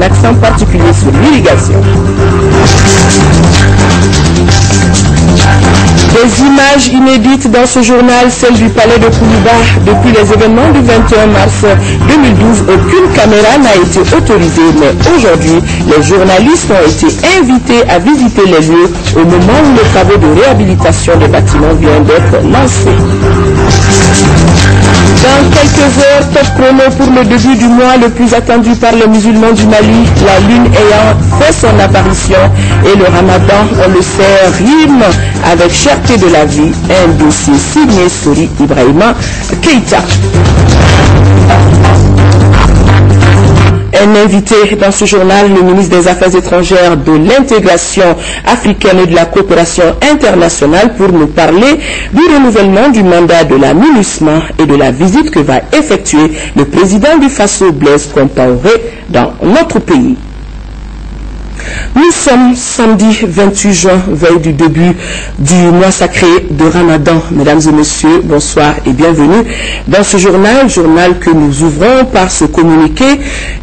accent particulier sur l'irrigation. Des images inédites dans ce journal, celle du palais de Koulouba. Depuis les événements du 21 mars 2012, aucune caméra n'a été autorisée. Mais aujourd'hui, les journalistes ont été invités à visiter les lieux au moment où les travaux de réhabilitation des bâtiments viennent d'être lancés. Dans quelques heures, top chrono pour le début du mois le plus attendu par les musulmans du Mali, la lune ayant fait son apparition et le ramadan, on le sait, rime avec cherté de la vie, un dossier signé Sori Ibrahima Keïta. Un invité dans ce journal, le ministre des Affaires étrangères, de l'intégration africaine et de la coopération internationale pour nous parler du renouvellement du mandat de la MINUSMA et de la visite que va effectuer le président du Faso, Blaise Compaoré, dans notre pays. Nous sommes samedi 28 juin, veille du début du mois sacré de Ramadan. Mesdames et messieurs, bonsoir et bienvenue dans ce journal que nous ouvrons par ce communiqué.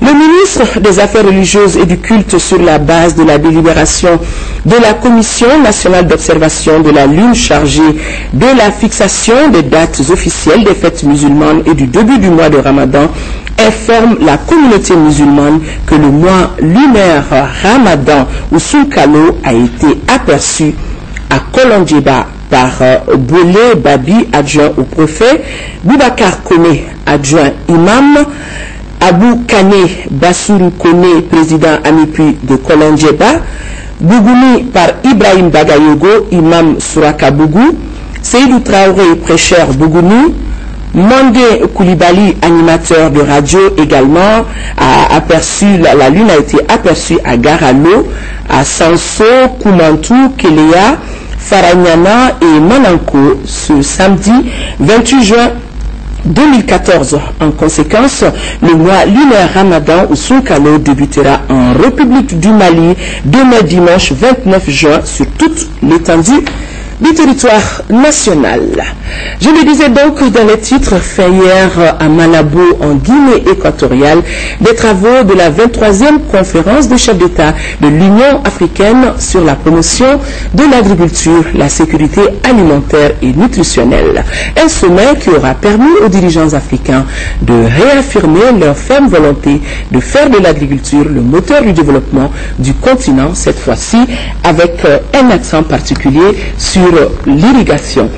Le ministre des Affaires religieuses et du culte, sur la base de la délibération de la Commission nationale d'observation de la lune chargée de la fixation des dates officielles des fêtes musulmanes et du début du mois de Ramadan, informe la communauté musulmane que le mois lunaire Ramadan ou Soukalo a été aperçu à Kolondjeba par Bolé Babi, adjoint au préfet, Boubacar Kone, adjoint imam, Abou Kane Bassourou Kone, président Amipi de Kolondjeba, Bougoumi par Ibrahim Bagayogo, imam Suraka Bougou, Seydou Traoré, prêcheur Bougoumi, Mandé Koulibaly, animateur de radio également, a aperçu, la lune a été aperçue à Garalo, à Sanso, Koumantou, Kelea, Faranyana et Mananko ce samedi 28 juin 2014. En conséquence, le mois lunaire Ramadan ou Soukalo débutera en République du Mali demain dimanche 29 juin sur toute l'étendue du territoire national. Je le disais donc dans les titres, fait hier à Malabo en Guinée équatoriale des travaux de la 23e conférence des chefs d'État de l'Union africaine sur la promotion de l'agriculture, la sécurité alimentaire et nutritionnelle. Un sommet qui aura permis aux dirigeants africains de réaffirmer leur ferme volonté de faire de l'agriculture le moteur du développement du continent, cette fois-ci avec un accent particulier sur l'irrigation.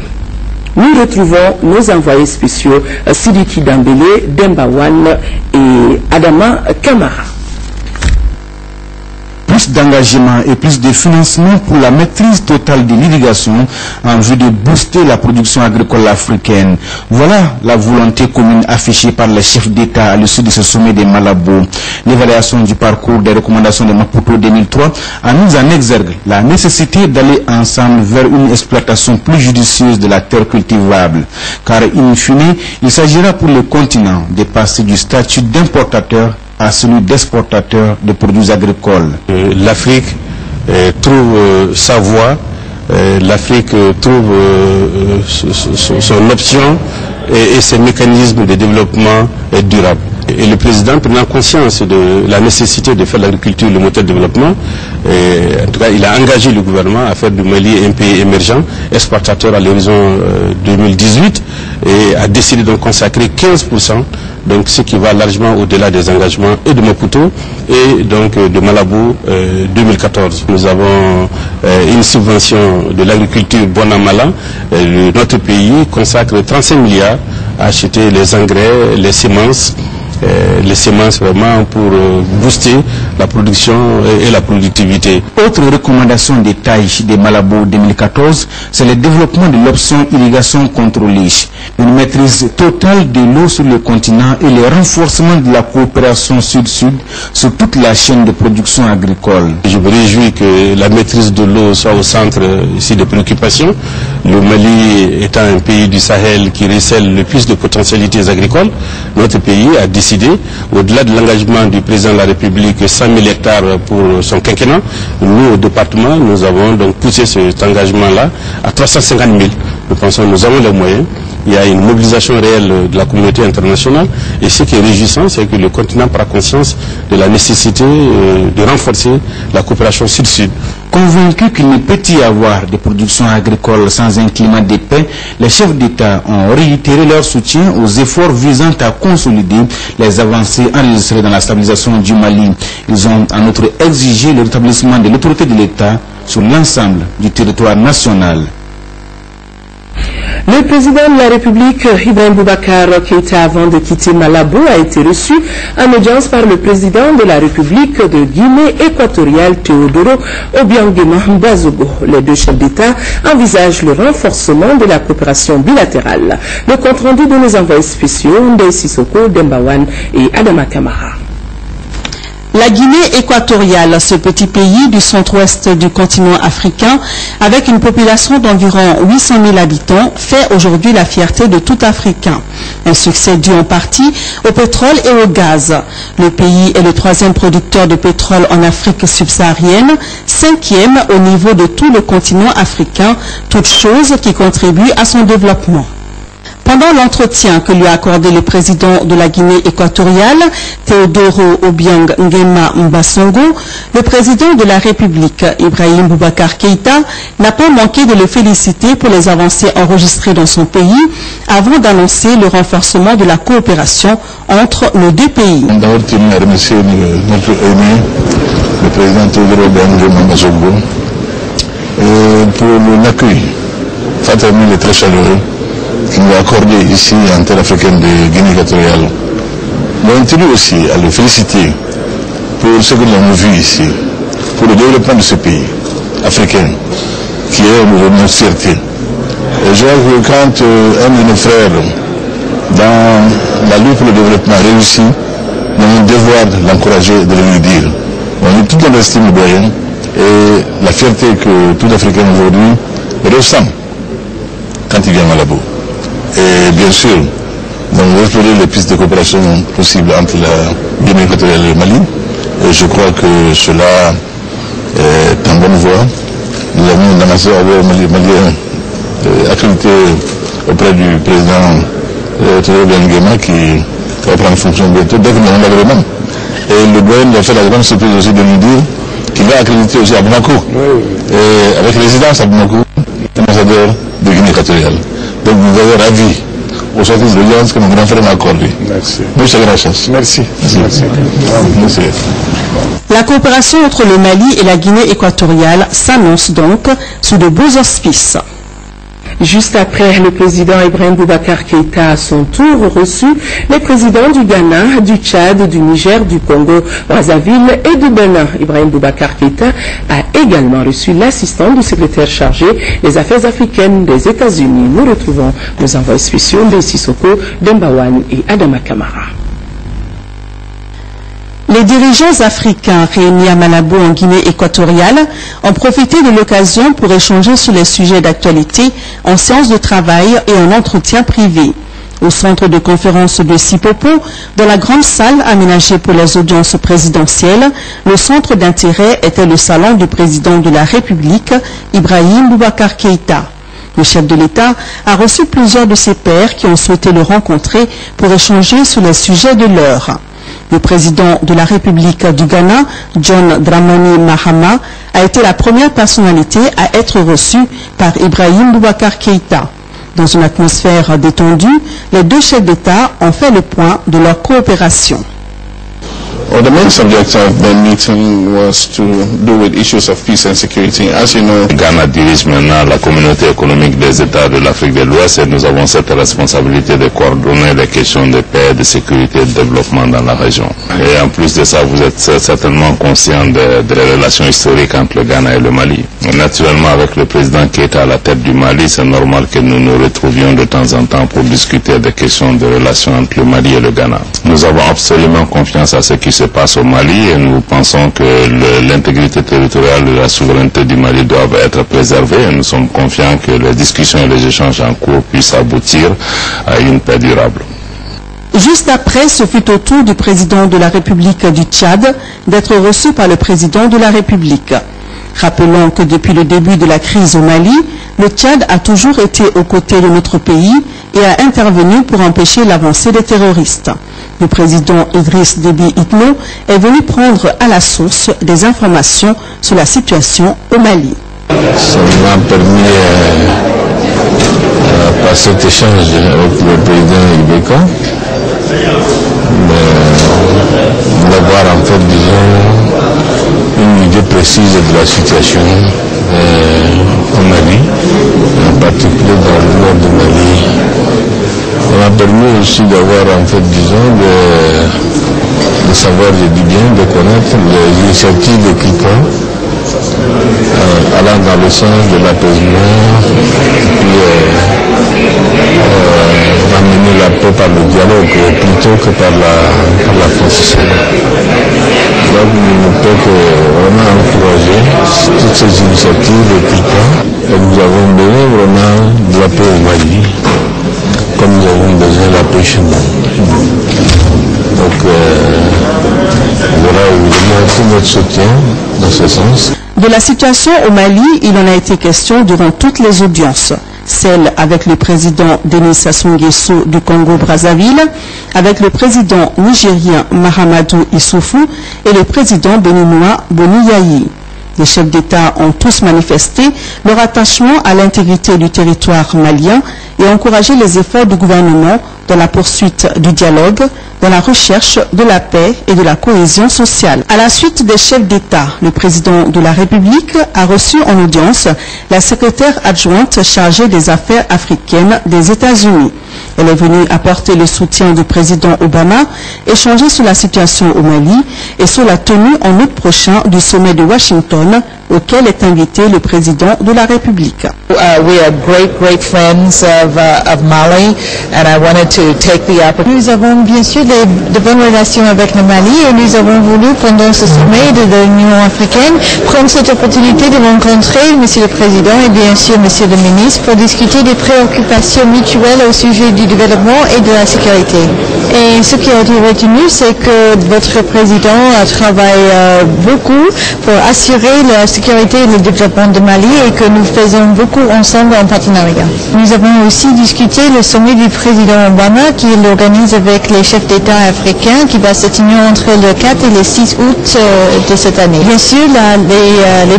Nous retrouvons nos envoyés spéciaux Sidiki Dambélé, Dembawan et Adama Kamara. Plus d'engagement et plus de financement pour la maîtrise totale de l'irrigation en vue de booster la production agricole africaine. Voilà la volonté commune affichée par les chefs d'État à l'issue de ce sommet de Malabo. L'évaluation du parcours des recommandations de Maputo 2003 a mis en exergue la nécessité d'aller ensemble vers une exploitation plus judicieuse de la terre cultivable. Car in fine, il s'agira pour le continent de passer du statut d'importateur à celui d'exportateur de produits agricoles. L'Afrique trouve sa voie, l'Afrique trouve son option et ses mécanismes de développement durable. Et le président, prenant conscience de la nécessité de faire l'agriculture le moteur de développement, en tout cas, il a engagé le gouvernement à faire du Mali un pays émergent, exportateur à l'horizon 2018, et a décidé de consacrer 15%, donc ce qui va largement au-delà des engagements et de Maputo et donc de Malabo 2014. Nous avons une subvention de l'agriculture Bonamala. Notre pays consacre 35 milliards à acheter les engrais, les semences vraiment pour booster la production et la productivité. Autre recommandation de taille de Malabo 2014, c'est le développement de l'option irrigation contrôlée, une maîtrise totale de l'eau sur le continent et le renforcement de la coopération sud-sud sur toute la chaîne de production agricole. Je me réjouis que la maîtrise de l'eau soit au centre ici des préoccupations. Le Mali étant un pays du Sahel qui recèle le plus de potentialités agricoles, notre pays a décidé, au-delà de l'engagement du président de la République, 100 000 hectares pour son quinquennat, nous, au département, nous avons donc poussé cet engagement-là à 350 000. nous pensons que nous avons les moyens. Il y a une mobilisation réelle de la communauté internationale. Et ce qui est réjouissant, c'est que le continent prend conscience de la nécessité de renforcer la coopération sud-sud. Convaincus qu'il ne peut y avoir de production agricole sans un climat de paix, les chefs d'État ont réitéré leur soutien aux efforts visant à consolider les avancées enregistrées dans la stabilisation du Mali. Ils ont en outre exigé le rétablissement de l'autorité de l'État sur l'ensemble du territoire national. Le président de la République, Ibrahim Boubacar Keïta, avant de quitter Malabo, a été reçu en audience par le président de la République de Guinée équatoriale, Teodoro Obiangema Mbazogo. Les deux chefs d'État envisagent le renforcement de la coopération bilatérale. Le compte-rendu de nos envoyés spéciaux, Ndeye Sissoko, Dembawan et Adama Kamara. La Guinée équatoriale, ce petit pays du centre-ouest du continent africain, avec une population d'environ 800 000 habitants, fait aujourd'hui la fierté de tout Africain. Un succès dû en partie au pétrole et au gaz. Le pays est le 3e producteur de pétrole en Afrique subsaharienne, 5e au niveau de tout le continent africain, toute chose qui contribue à son développement. Pendant l'entretien que lui a accordé le président de la Guinée équatoriale, Teodoro Obiang Nguema Mbassongo, le président de la République, Ibrahim Boubacar Keïta, n'a pas manqué de le féliciter pour les avancées enregistrées dans son pays avant d'annoncer le renforcement de la coopération entre nos deux pays. D'abord, je tiens à remercier notre ami, le président Teodoro Obiang Nguema Mbassongo, pour l'accueil fraternel et très chaleureux qu'il nous a accordé ici en terre africaine de Guinée équatoriale. Nous avons tenu aussi à le féliciter pour ce que nous avons vu ici, pour le développement de ce pays africain, qui est notre fierté. Et je vois que quand un de nos frères, dans la lutte pour le développement, réussit, nous avons le devoir de l'encourager et de le lui dire. On a toute notre estime de rien et la fierté que tout Africain aujourd'hui ressent quand il vient à Malabo. Et bien sûr, nous allons explorer les pistes de coopération possibles entre la Guinée équatoriale et le Mali. Et je crois que cela est en bonne voie. Nous avons un ambassadeur malien accrédité auprès du président Teodoro Obiang Nguema qui va prendre fonction bientôt dès que nous avons l'agrément. Et le doyen doit faire la grande surprise aussi de nous dire qu'il va accréditer aussi à Bamako. Et avec résidence à Bamako, l'ambassadeur de Guinée équatoriale. Donc vous avez ravi au sortir de l'audience que mon grand frère m'a accordé. Merci. Muchas gracias. Merci. Merci. Merci. La coopération entre le Mali et la Guinée équatoriale s'annonce donc sous de beaux auspices. Juste après, le président Ibrahim Boubacar Keïta a son tour reçu les présidents du Ghana, du Tchad, du Niger, du Congo, Brazzaville et du Bénin. Ibrahim Boubacar Keïta a également reçu l'assistant du secrétaire chargé des affaires africaines des États-Unis. Nous retrouvons nos envoyés spéciaux Ndeye Sissoko, Dembawan et Adama Kamara. Les dirigeants africains réunis à Malabo en Guinée équatoriale ont profité de l'occasion pour échanger sur les sujets d'actualité en séance de travail et en entretien privé. Au centre de conférence de Sipopo, dans la grande salle aménagée pour les audiences présidentielles, le centre d'intérêt était le salon du président de la République, Ibrahim Boubacar Keïta. Le chef de l'État a reçu plusieurs de ses pairs qui ont souhaité le rencontrer pour échanger sur les sujets de l'heure. Le président de la République du Ghana, John Dramani Mahama, a été la première personnalité à être reçue par Ibrahim Boubacar Keïta. Dans une atmosphère détendue, les deux chefs d'État ont fait le point de leur coopération. Well, the main subject of the meeting was to do with issues of peace and security. As you know, Ghana dirige maintenant la communauté économique des États de l'Afrique de l'Ouest et nous avons cette responsabilité de coordonner les questions de paix, de sécurité et de développement dans la région. Et en plus de ça, vous êtes certainement conscient des relations historiques entre le Ghana et le Mali. Et naturellement, avec le président Keïta à la tête du Mali, c'est normal que nous nous retrouvions de temps en temps pour discuter des questions de relations entre le Mali et le Ghana. Nous avons absolument confiance à ce qui se passe au Mali et nous pensons que l'intégrité territoriale et la souveraineté du Mali doivent être préservées et nous sommes confiants que les discussions et les échanges en cours puissent aboutir à une paix durable. Juste après, ce fut au tour du président de la République du Tchad d'être reçu par le président de la République. Rappelons que depuis le début de la crise au Mali, le Tchad a toujours été aux côtés de notre pays et a intervenu pour empêcher l'avancée des terroristes. Le président Idriss Déby Itno est venu prendre à la source des informations sur la situation au Mali. Ça m'a permis, par cet échange avec le président Ibeka, d'avoir en fait, disons, une idée précise de la situation au Mali, en particulier dans le nord du Mali. Ça m'a permis aussi d'avoir en fait, disons, de savoir, je dis bien, de connaître les initiatives qu'il prend, allant dans le sens de l'apaisement, puis ramener la paix par le dialogue plutôt que par la force. Donc nous ne pouvons que vraiment encourager toutes ces initiatives qu'il prend. Et nous avons besoin vraiment de la paix au Mali, comme nous avons besoin de la paix chez nous. Donc voilà évidemment tout notre soutien dans ce sens. De la situation au Mali, il en a été question durant toutes les audiences. Celle avec le président Denis Sassou Nguesso du Congo-Brazzaville, avec le président nigérien Mahamadou Issoufou et le président béninois Boni Yayi. Les chefs d'État ont tous manifesté leur attachement à l'intégrité du territoire malien et encouragé les efforts du gouvernement dans la poursuite du dialogue, dans la recherche de la paix et de la cohésion sociale. À la suite des chefs d'État, le président de la République a reçu en audience la secrétaire adjointe chargée des affaires africaines des États-Unis. Elle est venue apporter le soutien du président Obama, échanger sur la situation au Mali et sur la tenue en août prochain du sommet de Washington, auquel est invité le président de la République. We are great friends of Mali, and I wanted to take the opportunity. Nous avons bien sûr de bonnes relations avec le Mali et nous avons voulu pendant ce sommet de l'Union africaine prendre cette opportunité de rencontrer Monsieur le Président et bien sûr Monsieur le Ministre pour discuter des préoccupations mutuelles au sujet du développement et de la sécurité. Et ce qui a été retenu, c'est que votre Président travaille beaucoup pour assurer la sécurité et le développement de Mali et que nous faisons beaucoup ensemble en partenariat. Nous avons aussi discuté le sommet du président Obama qui organise avec les chefs d'État africains qui va se tenir entre le 4 et le 6 août de cette année. Bien sûr, le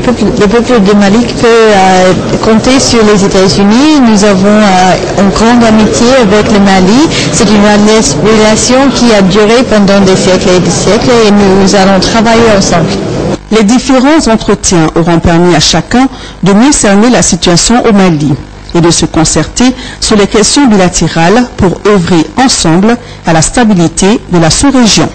peuple de Mali peut compter sur les États-Unis. Nous avons une grande amitié avec le Mali. C'est une relation qui a duré pendant des siècles et des siècles et nous allons travailler ensemble. Les différents entretiens auront permis à chacun de mieux cerner la situation au Mali et de se concerter sur les questions bilatérales pour œuvrer ensemble à la stabilité de la sous-région.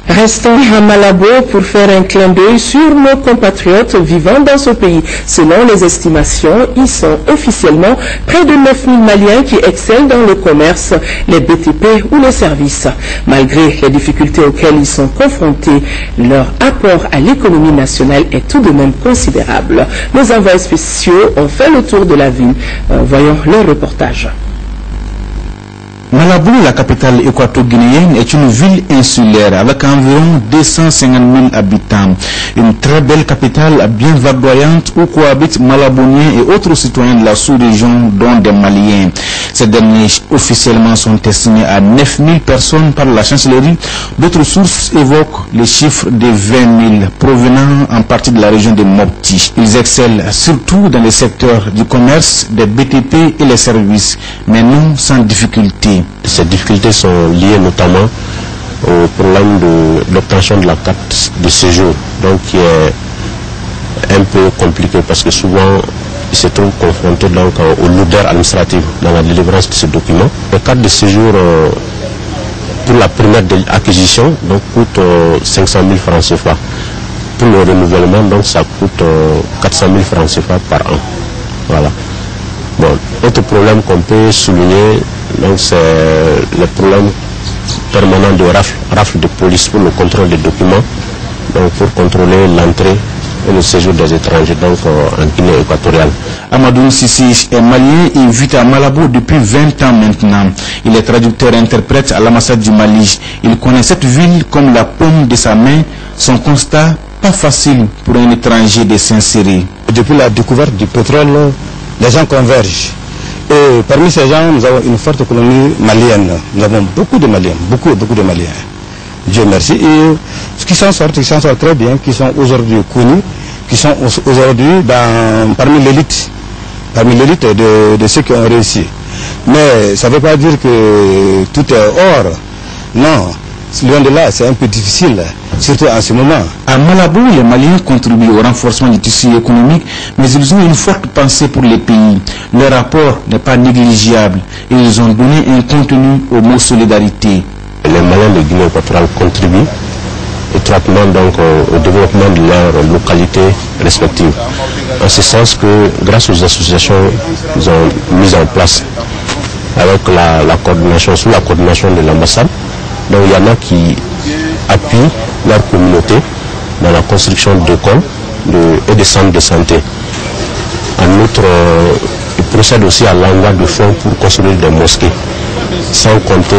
Restons à Malabo pour faire un clin d'œil sur nos compatriotes vivant dans ce pays. Selon les estimations, ils sont officiellement près de 9000 Maliens qui excellent dans le commerce, les BTP ou les services. Malgré les difficultés auxquelles ils sont confrontés, leur apport à l'économie nationale est tout de même considérable. Nos envoyés spéciaux ont fait le tour de la ville. Voyons leur reportage. Malabo, la capitale équato-guinéenne, est une ville insulaire avec environ 250 000 habitants. Une très belle capitale bien verdoyante où cohabitent Malaboniens et autres citoyens de la sous-région, dont des Maliens. Ces derniers officiellement sont estimés à 9 000 personnes par la chancellerie. D'autres sources évoquent les chiffres de 20 000 provenant en partie de la région de Mopti. Ils excellent surtout dans les secteurs du commerce, des BTP et les services, mais non sans difficulté. Ces difficultés sont liées notamment au problème de l'obtention de la carte de séjour, donc qui est un peu compliqué parce que souvent ils se trouvent confrontés donc aux lourdeurs administratives dans la délivrance de ce document. La carte de séjour pour la première acquisition donc coûte 500 000 francs CFA. Pour le renouvellement donc ça coûte 400 000 francs CFA par an. Voilà. Bon, autre problème qu'on peut souligner, donc c'est le problème permanent de rafle de police pour le contrôle des documents, donc pour contrôler l'entrée et le séjour des étrangers donc en Guinée équatoriale. Amadou Sissi est malien et vit à Malabo depuis 20 ans maintenant. Il est traducteur-interprète à l'ambassade du Mali. Il connaît cette ville comme la paume de sa main. Son constat, pas facile pour un étranger de s'insérer. Depuis la découverte du pétrole, les gens convergent. Et parmi ces gens, nous avons une forte colonie malienne. Nous avons beaucoup de Maliens, beaucoup de Maliens. Dieu merci. Et qui s'en sortent très bien, qui sont aujourd'hui connus, qui sont aujourd'hui parmi l'élite de ceux qui ont réussi. Mais ça ne veut pas dire que tout est or. Non, loin de là, c'est un peu difficile, surtout en ce moment. À Malabo, les Maliens contribuent au renforcement du tissu économique, mais ils ont une forte pensée pour les pays. Leur rapport n'est pas négligeable et ils ont donné un contenu au mot solidarité. Les Maliens de Guinée équatoriale contribuent étroitement donc au développement de leurs localités respectives. En ce sens que grâce aux associations qu'ils ont mises en place avec la coordination, sous la coordination de l'ambassade, donc il y en a qui appuient leur communauté dans la construction d'écoles et de centres de santé. En outre, ils procèdent aussi à l'envoi de fonds pour construire des mosquées, sans compter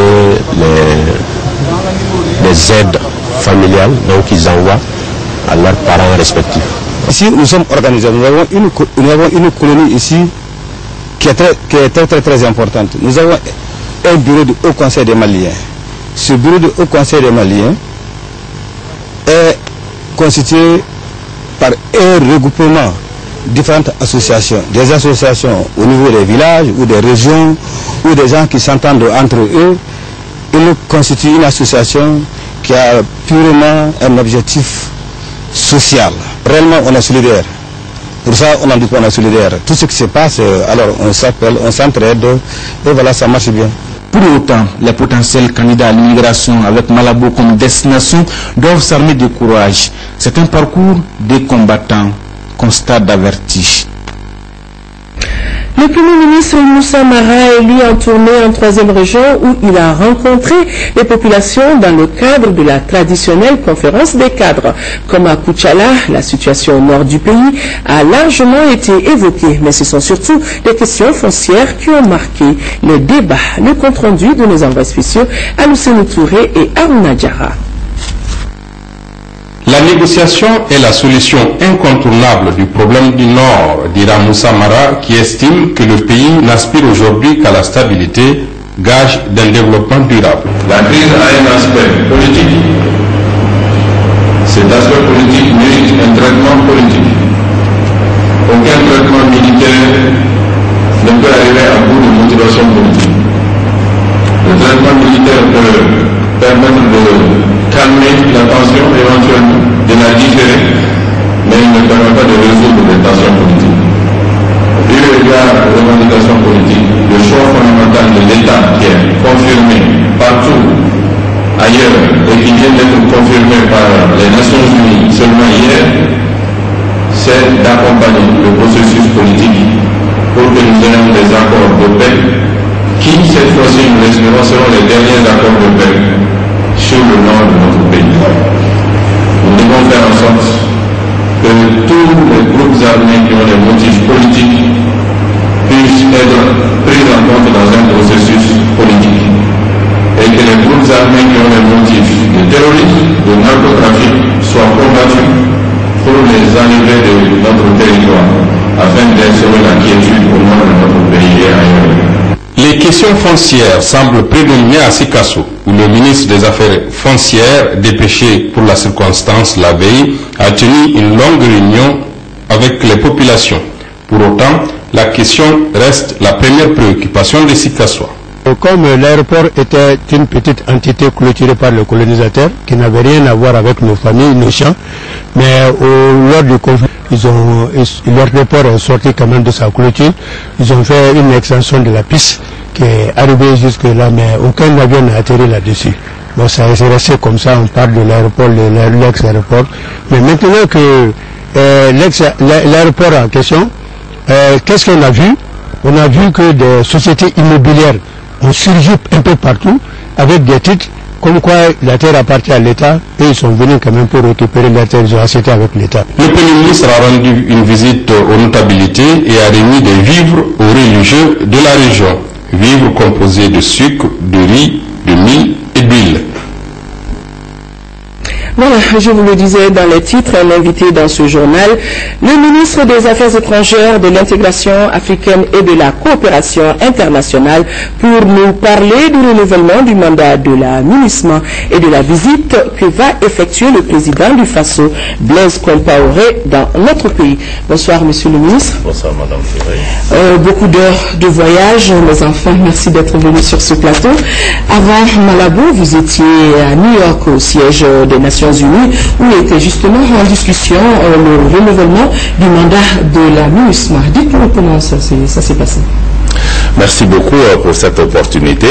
les aides familiales qu'ils envoient à leurs parents respectifs. Ici, nous sommes organisés. Nous avons une colonie ici qui est très importante. Nous avons un bureau du Haut Conseil des Maliens. Ce bureau du Haut Conseil des Maliens est constitué par un regroupement de différentes associations. Des associations au niveau des villages ou des régions ou des gens qui s'entendent entre eux. Ils constituent une association qui a purement un objectif social. Réellement, on est solidaire. Pour ça, on en dit qu'on est solidaire. Tout ce qui se passe, alors on s'appelle, on s'entraide, et voilà, ça marche bien. Pour autant, les potentiels candidats à l'immigration avec Malabo comme destination doivent s'armer de courage. C'est un parcours des combattants, constat d'averti. Le Premier ministre Moussa Mara est lui en tournée en 3e région où il a rencontré les populations dans le cadre de la traditionnelle conférence des cadres. Comme à Koutchala, la situation au nord du pays a largement été évoquée, mais ce sont surtout les questions foncières qui ont marqué le débat. Le compte-rendu de nos envois spéciaux Alousseni Touré et Aruna Diarra. La négociation est la solution incontournable du problème du Nord, dira Moussa Mara, qui estime que le pays n'aspire aujourd'hui qu'à la stabilité, gage d'un développement durable. La crise a un aspect politique. Cet aspect politique mérite un traitement politique. Aucun traitement militaire ne peut arriver à bout de motivation politique. Le traitement militaire peut permettre de calmer la tension éventuellement, de la différer, mais il ne permet pas de résoudre les tensions politiques. Eu égard aux revendications politiques, le choix fondamental de l'État qui est confirmé partout ailleurs et qui vient d'être confirmé par les Nations Unies seulement hier, c'est d'accompagner le processus politique pour que nous ayons des accords de paix qui, cette fois-ci, nous l'espérons, seront les derniers accords de paix sur le nord de notre pays. Nous devons faire en sorte que tous les groupes armés qui ont des motifs politiques puissent être pris en compte dans un processus politique. Et que les groupes armés qui ont des motifs de terrorisme, de narcotrafic soient combattus pour les enlever de notre territoire afin d'instaurer la quiétude au nord de notre pays et ailleurs. Les questions foncières semblent prédominer à Sikasso, où le ministre des Affaires foncières, dépêché pour la circonstance la veille, a tenu une longue réunion avec les populations. Pour autant, la question reste la première préoccupation des Sikassois. Comme l'aéroport était une petite entité clôturée par le colonisateur, qui n'avait rien à voir avec nos familles, nos champs, mais lors du conflit, l'aéroport est sorti quand même de sa clôture. Ils ont fait une extension de la piste qui est arrivée jusque là, mais aucun avion n'a atterri là-dessus. Bon, ça est resté comme ça, on parle de l'aéroport, de l'ex-aéroport. Mais maintenant que l'aéroport en question, qu'est-ce qu'on a vu? On a vu que des sociétés immobilières ont surgi un peu partout avec des titres comme quoi la terre appartient à l'État et ils sont venus quand même pour récupérer la terre, ils ont acheté avec l'État. Le Premier ministre a rendu une visite aux notabilités et a remis des vivres aux religieux de la région. Vivres composés de sucre, de riz, de mil et d'huile. Voilà, je vous le disais dans les titres, un invité dans ce journal, le ministre des Affaires étrangères, de l'intégration africaine et de la coopération internationale pour nous parler du renouvellement du mandat de la MINUSMA et de la visite que va effectuer le président du Faso, Blaise Compaoré, dans notre pays. Bonsoir, monsieur le ministre. Bonsoir, madame Ferreira. Beaucoup d'heures de voyage, mais enfin, merci d'être venu sur ce plateau. Avant Malabo, vous étiez à New York, au siège des Nations Unies, où était justement en discussion le renouvellement du mandat de la MINUSMA. Dites-nous comment ça s'est passé. Merci beaucoup pour cette opportunité.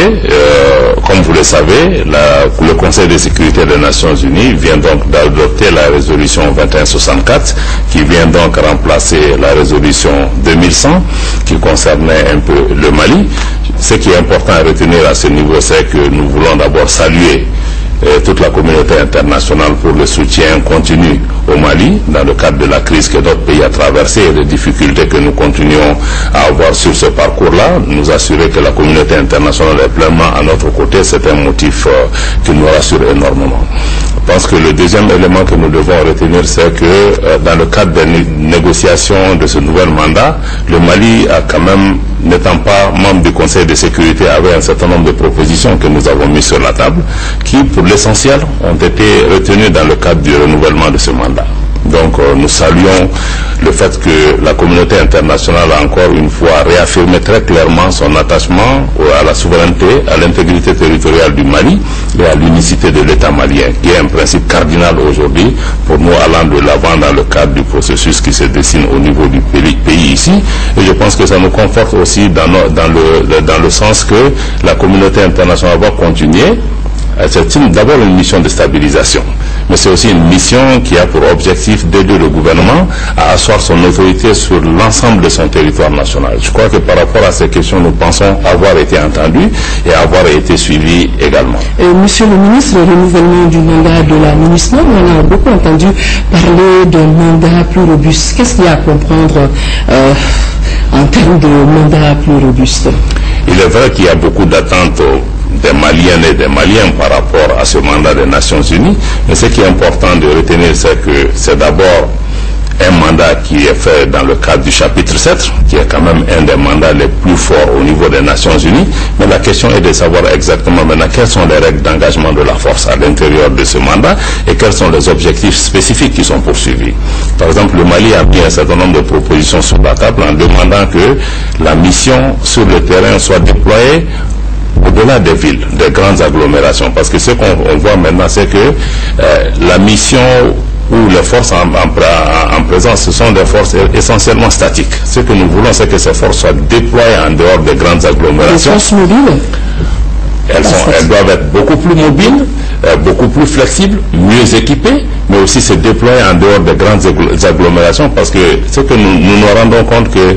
Comme vous le savez, le Conseil de sécurité des Nations Unies vient donc d'adopter la résolution 2164 qui vient donc remplacer la résolution 2100 qui concernait un peu le Mali. Ce qui est important à retenir à ce niveau, c'est que nous voulons d'abord saluer toute la communauté internationale pour le soutien continu au Mali dans le cadre de la crise que notre pays a traversée et les difficultés que nous continuons à avoir sur ce parcours-là. Nous assurer que la communauté internationale est pleinement à notre côté, c'est un motif qui nous rassure énormément. Je pense que le deuxième élément que nous devons retenir, c'est que dans le cadre des négociations de ce nouvel mandat, le Mali a quand même, n'étant pas membre du Conseil de sécurité, avait un certain nombre de propositions que nous avons mises sur la table, qui pour l'essentiel ont été retenues dans le cadre du renouvellement de ce mandat. Donc nous saluons le fait que la communauté internationale a encore une fois réaffirmé très clairement son attachement à la souveraineté, à l'intégrité territoriale du Mali et à l'unicité de l'État malien, qui est un principe cardinal aujourd'hui pour nous allant de l'avant dans le cadre du processus qui se dessine au niveau du pays ici. Et je pense que ça nous conforte aussi dans le sens que la communauté internationale va continuer. C'est d'abord une mission de stabilisation, mais c'est aussi une mission qui a pour objectif d'aider le gouvernement à asseoir son autorité sur l'ensemble de son territoire national. Je crois que par rapport à ces questions, nous pensons avoir été entendus et avoir été suivis également. Monsieur le ministre, le renouvellement du mandat de la MINUSMA, on a beaucoup entendu parler d'un mandat plus robuste. Qu'est-ce qu'il y a à comprendre en termes de mandat plus robuste? Il est vrai qu'il y a beaucoup d'attentes des Maliennes et des Maliens par rapport à ce mandat des Nations Unies, mais ce qui est important de retenir, c'est que c'est d'abord un mandat qui est fait dans le cadre du chapitre 7, qui est quand même un des mandats les plus forts au niveau des Nations Unies, mais la question est de savoir exactement maintenant quelles sont les règles d'engagement de la force à l'intérieur de ce mandat et quels sont les objectifs spécifiques qui sont poursuivis. Par exemple, le Mali a mis un certain nombre de propositions sur la table en demandant que la mission sur le terrain soit déployée au-delà des villes, des grandes agglomérations. Parce que ce qu'on voit maintenant, c'est que la mission ou les forces en présence, ce sont des forces essentiellement statiques. Ce que nous voulons, c'est que ces forces soient déployées en dehors des grandes agglomérations. Les forces mobiles? Elles doivent être beaucoup plus mobiles, beaucoup plus flexibles, mieux équipées, mais aussi se déployer en dehors des grandes agglomérations, parce que ce que nous nous rendons compte que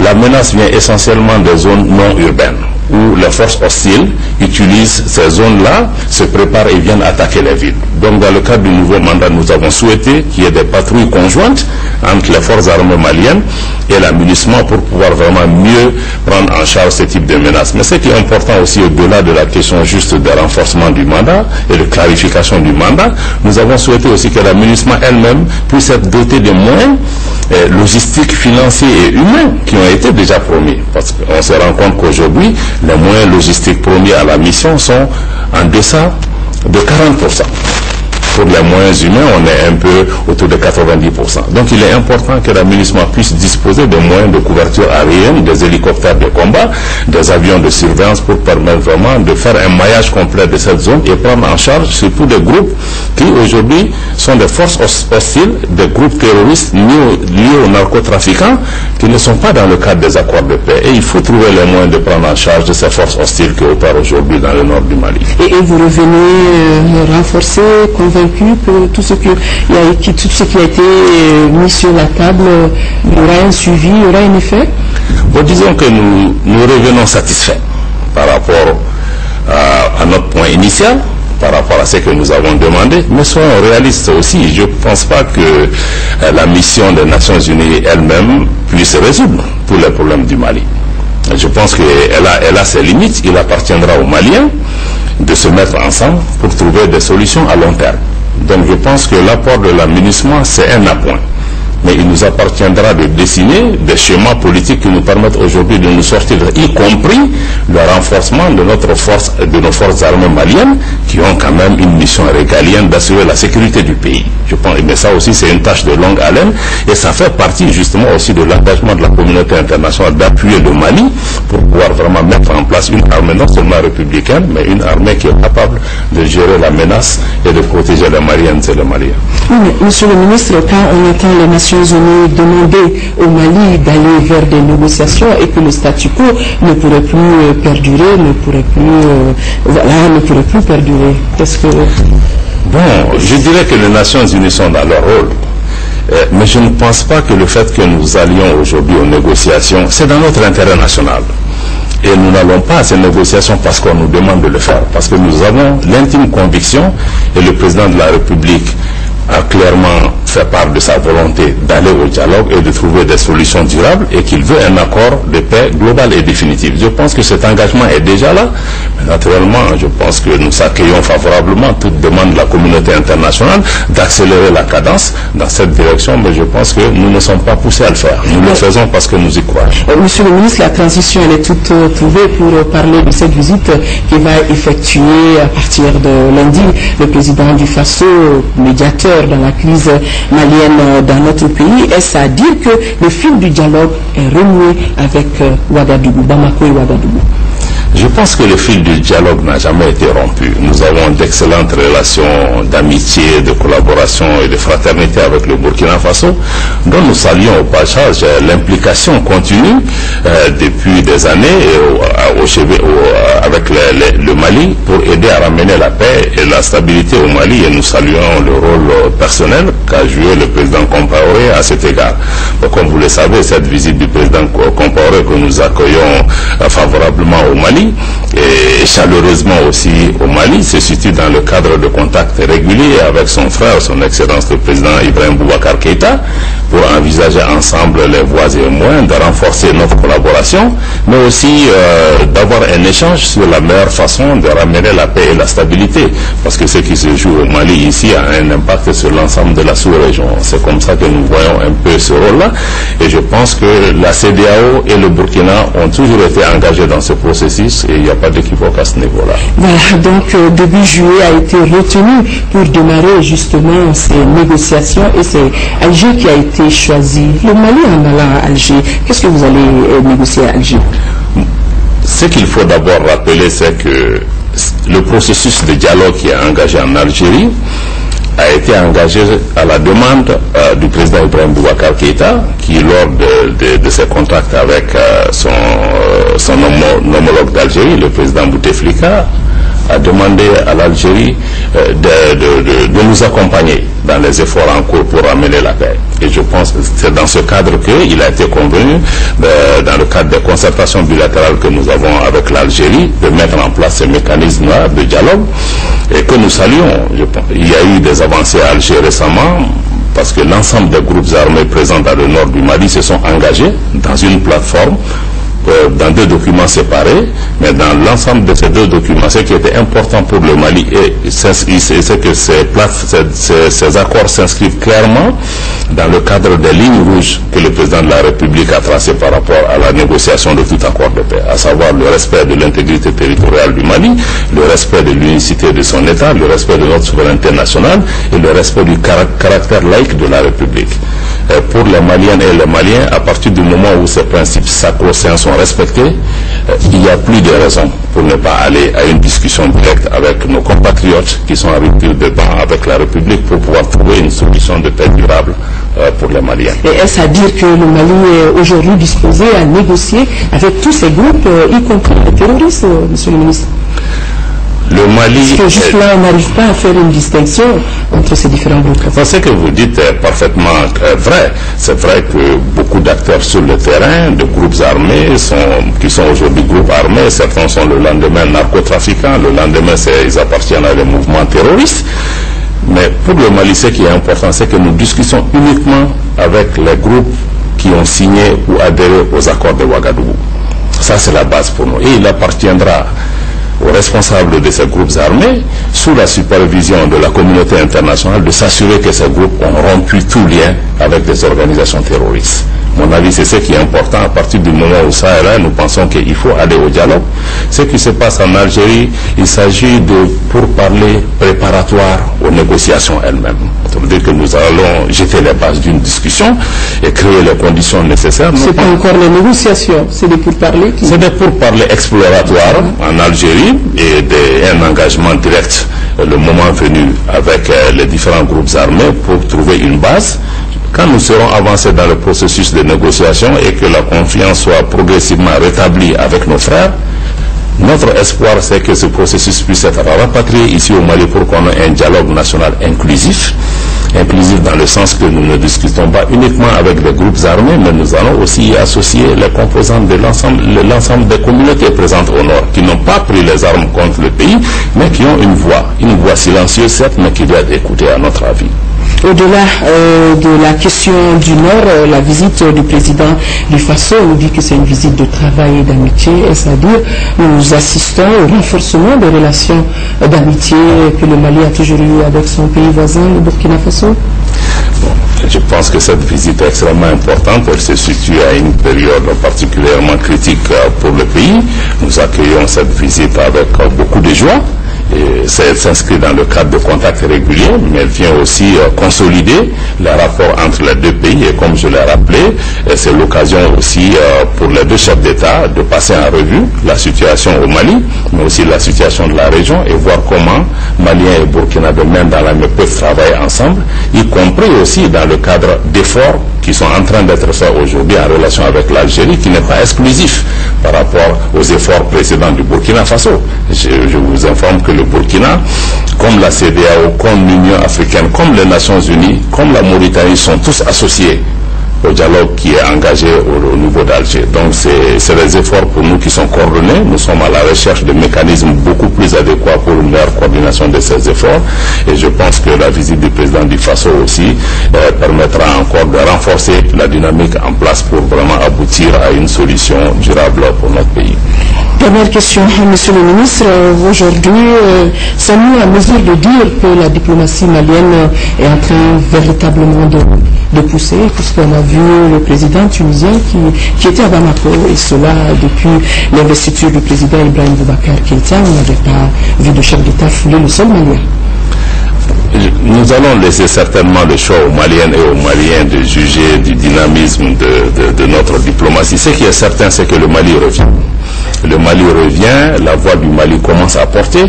la menace vient essentiellement des zones non urbaines, où les forces hostiles utilisent ces zones-là, se préparent et viennent attaquer les villes. Donc dans le cadre du nouveau mandat, nous avons souhaité qu'il y ait des patrouilles conjointes entre les forces armées maliennes et la MINUSMA pour pouvoir vraiment mieux prendre en charge ce type de menaces. Mais ce qui est important aussi, au-delà de la question juste de renforcement du mandat et de clarification du mandat, nous avons souhaité aussi que la MINUSMA elle-même puisse être dotée de moyens logistiques, financiers et humains qui ont été déjà promis. Parce qu'on se rend compte qu'aujourd'hui, les moyens logistiques promis à la mission sont en deçà de 40%. Pour les moyens humains, on est un peu autour de 90%. Donc il est important que la MINUSMA puisse disposer de moyens de couverture aérienne, des hélicoptères de combat, des avions de surveillance pour permettre vraiment de faire un maillage complet de cette zone et prendre en charge surtout des groupes qui aujourd'hui sont des forces hostiles, des groupes terroristes liés aux narcotrafiquants qui ne sont pas dans le cadre des accords de paix. Et il faut trouver les moyens de prendre en charge de ces forces hostiles qui opèrent aujourd'hui dans le nord du Mali. Et vous revenez renforcer, convaincre que tout ce qui a été mis sur la table, il y aura un suivi, il y aura un effet? Bon, disons que nous revenons satisfaits par rapport à notre point initial, par rapport à ce que nous avons demandé, mais soyons réalistes aussi. Je ne pense pas que la mission des Nations Unies elle-même puisse résoudre tous les problèmes du Mali. Je pense qu'elle a ses limites. Il appartiendra aux Maliens de se mettre ensemble pour trouver des solutions à long terme. Donc je pense que l'apport de la MINUSMA, c'est un appoint. Mais il nous appartiendra de dessiner des schémas politiques qui nous permettent aujourd'hui de nous sortir, y compris le renforcement de nos forces armées maliennes, qui ont quand même une mission régalienne d'assurer la sécurité du pays. Je pense, mais ça aussi c'est une tâche de longue haleine, et ça fait partie justement aussi de l'engagement de la communauté internationale d'appuyer le Mali pour pouvoir vraiment mettre en place une armée non seulement républicaine, mais une armée qui est capable de gérer la menace et de protéger les Maliennes et les Maliens. Oui, mais, Monsieur le ministre, quand on entend les Nations Unies demander au Mali d'aller vers des négociations et que le statu quo ne pourrait plus perdurer, ne pourrait plus perdurer, qu'est-ce que... Bon, je dirais que les Nations Unies sont dans leur rôle. Mais je ne pense pas que le fait que nous allions aujourd'hui aux négociations, c'est dans notre intérêt national. Et nous n'allons pas à ces négociations parce qu'on nous demande de le faire. Parce que nous avons l'intime conviction, et le président de la République a clairement fait part de sa volonté d'aller au dialogue et de trouver des solutions durables, et qu'il veut un accord de paix global et définitif. Je pense que cet engagement est déjà là. Mais naturellement, je pense que nous accueillons favorablement toute demande de la communauté internationale d'accélérer la cadence dans cette direction, mais je pense que nous ne sommes pas poussés à le faire. Nous le faisons parce que nous y croyons. Monsieur le ministre, la transition elle est toute trouvée pour parler de cette visite qui va effectuer à partir de lundi le président du Faso, médiateur dans la crise malienne dans notre pays. Est-ce à dire que le fil du dialogue est renoué avec Ouagadougou, Bamako et Ouagadougou? Je pense que le fil du dialogue n'a jamais été rompu. Nous avons d'excellentes relations d'amitié, de collaboration et de fraternité avec le Burkina Faso, dont nous saluons au passage l'implication continue depuis des années avec le Mali pour aider à ramener la paix et la stabilité au Mali, et nous saluons le rôle personnel qu'a joué le président Compaoré à cet égard. Donc, comme vous le savez, cette visite du président Compaoré que nous accueillons favorablement au Mali, et chaleureusement aussi au Mali, se situe dans le cadre de contacts réguliers avec son frère, son Excellence le président Ibrahim Boubacar Keïta, pour envisager ensemble les voies et moyens de renforcer notre collaboration, mais aussi d'avoir un échange sur la meilleure façon de ramener la paix et la stabilité, parce que ce qui se joue au Mali ici a un impact sur l'ensemble de la sous-région. C'est comme ça que nous voyons un peu ce rôle-là, et je pense que la CEDEAO et le Burkina ont toujours été engagés dans ce processus, et il n'y a pas d'équivoque à ce niveau-là. Voilà, donc début juillet a été retenu pour démarrer justement ces négociations, et c'est Alger qui a été choisi. Le Mali en allant à Alger, qu'est-ce que vous allez négocier à Alger? Ce qu'il faut d'abord rappeler, c'est que le processus de dialogue qui est engagé en Algérie a été engagé à la demande du président Ibrahim Boubacar Keïta, qui lors de ses contacts avec son homologue d'Algérie, le président Bouteflika, a demandé à l'Algérie de nous accompagner dans les efforts en cours pour ramener la paix. Et je pense que c'est dans ce cadre qu'il a été convenu, dans le cadre des concertations bilatérales que nous avons avec l'Algérie, de mettre en place ce mécanisme-là de dialogue, et que nous saluons. Il y a eu des avancées à Alger récemment, parce que l'ensemble des groupes armés présents dans le nord du Mali se sont engagés dans une plateforme, dans deux documents séparés, mais dans l'ensemble de ces deux documents, ce qui était important pour le Mali, c'est que ces accords s'inscrivent clairement dans le cadre des lignes rouges que le président de la République a tracées par rapport à la négociation de tout accord de paix, à savoir le respect de l'intégrité territoriale du Mali, le respect de l'unicité de son État, le respect de notre souveraineté nationale et le respect du caractère laïque de la République. Pour les Maliennes et les Maliens, à partir du moment où ces principes sacro-saints sont respectés, il n'y a plus de raison pour ne pas aller à une discussion directe avec nos compatriotes qui sont en rupture de banc avec la République pour pouvoir trouver une solution de paix durable pour les Maliens. Et est-ce à dire que le Mali est aujourd'hui disposé à négocier avec tous ces groupes, y compris les terroristes, monsieur le ministre? Le Mali... Parce que juste là, on n'arrive pas à faire une distinction entre ces différents groupes. Enfin, ce que vous dites est parfaitement vrai. C'est vrai que beaucoup d'acteurs sur le terrain, de groupes armés, qui sont aujourd'hui groupes armés, certains sont le lendemain narcotrafiquants, le lendemain ils appartiennent à des mouvements terroristes. Mais pour le Mali, ce qui est important, c'est que nous discutons uniquement avec les groupes qui ont signé ou adhéré aux accords de Ouagadougou. Ça, c'est la base pour nous. Et il appartiendra aux responsables de ces groupes armés, sous la supervision de la communauté internationale, de s'assurer que ces groupes ont rompu tout lien avec des organisations terroristes. Mon avis, c'est ce qui est important. À partir du moment où ça est là, nous pensons qu'il faut aller au dialogue. Ce qui se passe en Algérie, il s'agit de pourparlers préparatoires aux négociations elles-mêmes. Ça veut dire que nous allons jeter les bases d'une discussion et créer les conditions nécessaires. C'est pas encore les négociations, c'est des pourparlers qui... C'est des pourparlers exploratoires en Algérie et un engagement direct le moment venu avec les différents groupes armés pour trouver une base. Quand nous serons avancés dans le processus de négociation et que la confiance soit progressivement rétablie avec nos frères, notre espoir, c'est que ce processus puisse être rapatrié ici au Mali pour qu'on ait un dialogue national inclusif. Inclusif dans le sens que nous ne discutons pas uniquement avec des groupes armés, mais nous allons aussi y associer les composantes de l'ensemble des communautés présentes au nord, qui n'ont pas pris les armes contre le pays, mais qui ont une voix silencieuse certes, mais qui doit être écoutée à notre avis. Au-delà de la question du Nord, la visite du président du Faso, on dit que c'est une visite de travail et d'amitié, c'est-à-dire nous assistons au renforcement des relations d'amitié que le Mali a toujours eu avec son pays voisin, le Burkina Faso. Je pense que cette visite est extrêmement importante. Elle se situe à une période particulièrement critique pour le pays. Nous accueillons cette visite avec beaucoup de joie. Elle s'inscrit dans le cadre de contacts réguliers, mais elle vient aussi consolider les rapports entre les deux pays. Et comme je l'ai rappelé, c'est l'occasion aussi pour les deux chefs d'État de passer en revue la situation au Mali, mais aussi la situation de la région et voir comment Maliens et Burkinabés, main dans la main, peuvent travailler ensemble, y compris aussi dans le cadre d'efforts qui sont en train d'être faits aujourd'hui en relation avec l'Algérie, qui n'est pas exclusif par rapport aux efforts précédents du Burkina Faso. Je vous informe que le Burkina, comme la CEDEAO, comme l'Union africaine, comme les Nations Unies, comme la Mauritanie, sont tous associés au dialogue qui est engagé au niveau d'Alger. Donc c'est des efforts pour nous qui sont coordonnés. Nous sommes à la recherche de mécanismes beaucoup plus adéquats pour une meilleure coordination de ces efforts. Et je pense que la visite du président du Faso aussi permettra encore de renforcer la dynamique en place pour vraiment aboutir à une solution durable pour notre pays. Dernière question, Monsieur le ministre. Aujourd'hui, sommes-nous en mesure de dire que la diplomatie malienne est en train véritablement de pousser, puisqu'on a vu le président tunisien qui était à Bamako, et cela depuis l'investiture du président Ibrahim Boubacar Keïta, on n'avait pas vu de chef d'État fouler le sol malien. Nous allons laisser certainement le choix aux Maliennes et aux Maliens de juger du dynamisme de notre diplomatie. Ce qui est certain, c'est que le Mali revient. Le Mali revient, la voix du Mali commence à porter.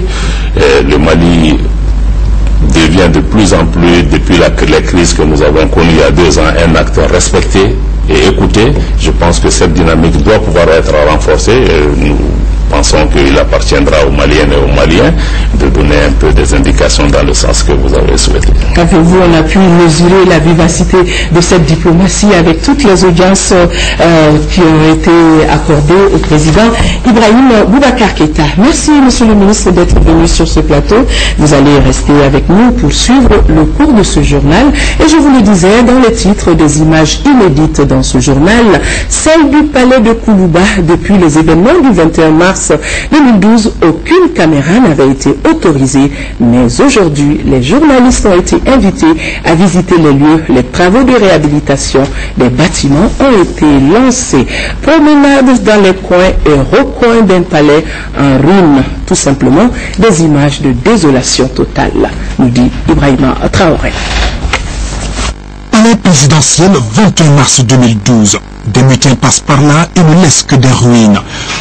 Le Mali devient de plus en plus, depuis les crises que nous avons connues il y a 2 ans, un acteur respecté et écouté. Je pense que cette dynamique doit pouvoir être renforcée. Nous pensons qu'il appartiendra aux Maliennes et aux Maliens de donner un peu des indications dans le sens que vous avez souhaité. Qu'avez-vous, on a pu mesurer la vivacité de cette diplomatie avec toutes les audiences qui ont été accordées au président Ibrahim Boubacar Keïta. Merci, Monsieur le ministre, d'être venu sur ce plateau. Vous allez rester avec nous pour suivre le cours de ce journal. Et je vous le disais, dans les titres des images inédites dans ce journal, celle du palais de Koulouba depuis les événements du 21 mars 2012, aucune caméra n'avait été autorisée, mais aujourd'hui, les journalistes ont été invités à visiter les lieux. Les travaux de réhabilitation des bâtiments ont été lancés. Promenade dans les coins et recoins d'un palais en ruine, tout simplement des images de désolation totale, nous dit Ibrahima Traoré. Palais présidentiel 21 mars 2012. Des mutins passent par là et ne laissent que des ruines.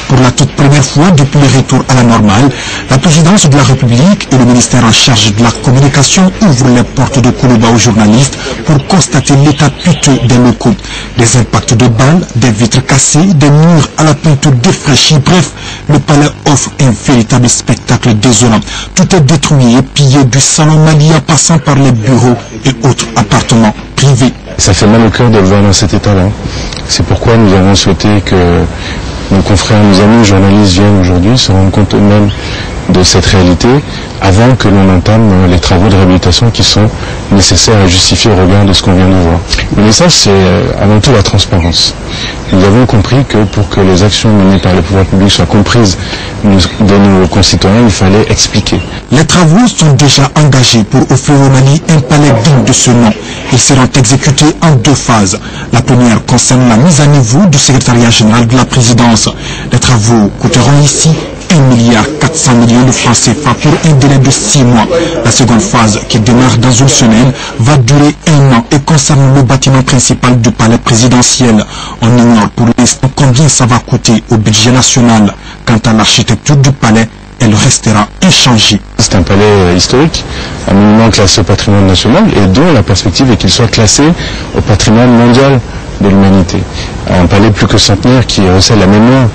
Pour la toute première fois depuis le retour à la normale, la présidence de la République et le ministère en charge de la communication ouvrent les portes de Koulouba aux journalistes pour constater l'état piteux des locaux. Des impacts de balles, des vitres cassées, des murs à la peinture défraîchie. Bref, le palais offre un véritable spectacle désolant. Tout est détruit et pillé du salon malien passant par les bureaux et autres appartements privés. Ça fait mal au cœur de le voir dans cet état-là. C'est pourquoi nous avons souhaité que nos confrères, nos amis journalistes viennent aujourd'hui se rendre compte eux-mêmes de cette réalité avant que l'on entame les travaux de réhabilitation qui sont nécessaires à justifier au regard de ce qu'on vient de voir. Le message, c'est avant tout la transparence. Nous avons compris que pour que les actions menées par les pouvoirs publics soient comprises de nos concitoyens, il fallait expliquer. Les travaux sont déjà engagés pour offrir au Mali un palais digne de ce nom. Ils seront exécutés en 2 phases. La première concerne la mise à niveau du secrétariat général de la présidence. Les travaux coûteront ici 1,4 milliard de francs CFA pour un délai de 6 mois. La seconde phase, qui démarre dans une semaine, va durer 1 an et concerne le bâtiment principal du palais présidentiel. On ignore pour l'instant combien ça va coûter au budget national. Quant à l'architecture du palais, elle restera inchangée. C'est un palais historique, un monument classé au patrimoine national et dont la perspective est qu'il soit classé au patrimoine mondial de l'humanité. Un palais plus que centenaire qui recèle la mémoire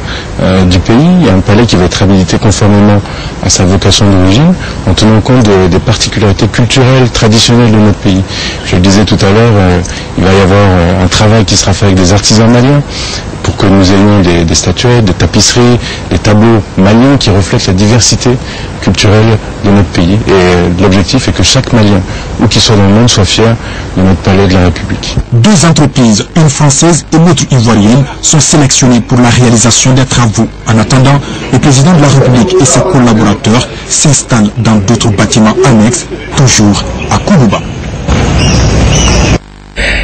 du pays, un palais qui va être habilité conformément à sa vocation d'origine, en tenant compte des particularités culturelles, traditionnelles de notre pays. Je le disais tout à l'heure, il va y avoir un travail qui sera fait avec des artisans maliens, pour que nous ayons des statuettes, des tapisseries, des tableaux maliens qui reflètent la diversité culturelle de notre pays. Et l'objectif est que chaque Malien, où qu'il soit dans le monde, soit fier de notre palais de la République. 2 entreprises, une française et l'autre ivoirienne, sont sélectionnées pour la réalisation des travaux. En attendant, le président de la République et ses collaborateurs s'installent dans d'autres bâtiments annexes, toujours à Kourouba.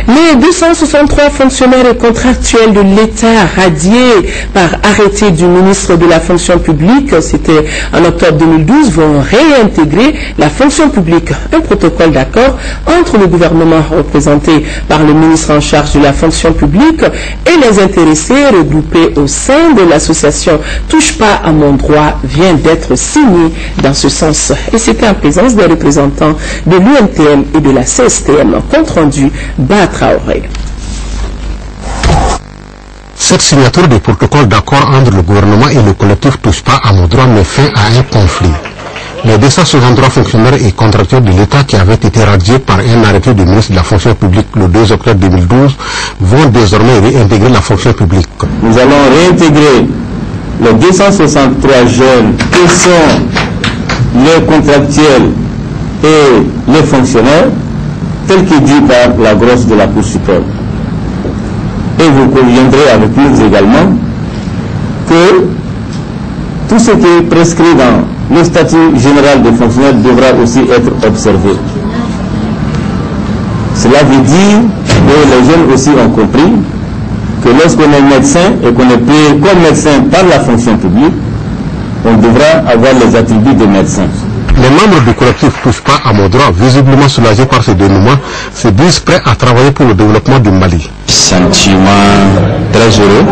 Les 263 fonctionnaires et contractuels de l'État radiés par arrêté du ministre de la fonction publique, c'était en octobre 2012, vont réintégrer la fonction publique. Un protocole d'accord entre le gouvernement représenté par le ministre en charge de la fonction publique et les intéressés regroupés au sein de l'association Touche pas à mon droit vient d'être signé dans ce sens. Et c'était en présence des représentants de l'UNTM et de la CSTM. Compte rendu Traoré. Cette signature du protocole d'accord entre le gouvernement et le collectif Touche pas à mon droit met fin à un conflit. Les 263 fonctionnaires et contractuels de l'État qui avaient été radiés par un arrêté du ministre de la fonction publique le 2 octobre 2012 vont désormais réintégrer la fonction publique. Nous allons réintégrer les 263 jeunes qui sont les contractuels et les fonctionnaires tel que dit par la grosse de la Cour suprême. Et vous conviendrez avec nous également que tout ce qui est prescrit dans le statut général des fonctionnaires devra aussi être observé. Cela veut dire que les jeunes aussi ont compris que lorsqu'on est médecin et qu'on est payé comme médecin par la fonction publique, on devra avoir les attributs de médecin. Les membres du collectif Touche pas à mon droit, visiblement soulagés par ce dénouement, se disent prêts à travailler pour le développement du Mali. Sentiment très heureux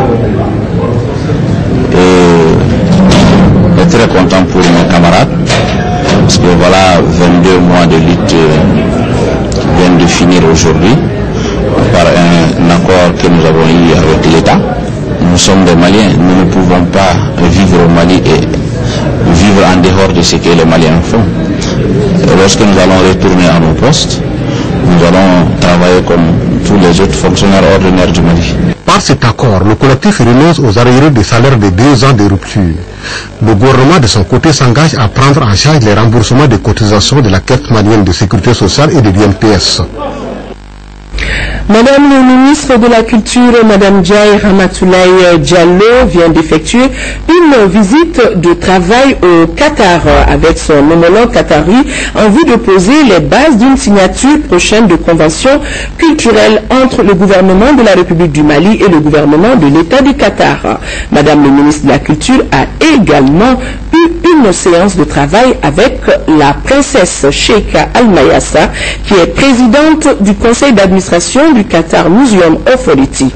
et très content pour mes camarades, parce que voilà, 22 mois de lutte viennent de finir aujourd'hui par un accord que nous avons eu avec l'État. Nous sommes des Maliens, nous ne pouvons pas vivre au Mali et vivre en dehors de ce que les Maliens font. Et lorsque nous allons retourner à nos postes, nous allons travailler comme tous les autres fonctionnaires ordinaires du Mali. Par cet accord, le collectif renonce aux arriérés de salaire de 2 ans de rupture. Le gouvernement de son côté s'engage à prendre en charge les remboursements des cotisations de la Caisse malienne de sécurité sociale et de l'INPS. Madame le ministre de la Culture, Madame Diaye Ramatoulaye Diallo, vient d'effectuer une visite de travail au Qatar avec son homologue qatari en vue de poser les bases d'une signature prochaine de convention culturelle entre le gouvernement de la République du Mali et le gouvernement de l'État du Qatar. Madame le ministre de la Culture a également eu une séance de travail avec la princesse Sheikha Al-Mayassa, qui est présidente du conseil d'administration du Qatar Museum Authority.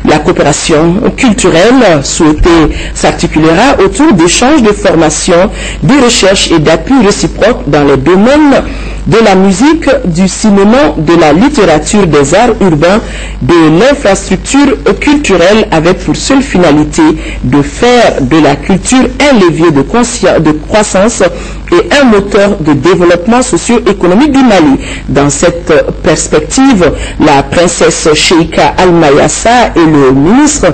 La coopération culturelle souhaitée s'articulera autour d'échanges de formation, de recherche et d'appui réciproques dans les domaines de la musique, du cinéma, de la littérature, des arts urbains, de l'infrastructure culturelle avec pour seule finalité de faire de la culture un levier de croissance et un moteur de développement socio-économique du Mali. Dans cette perspective, la princesse Cheikha Al-Mayassa et le ministre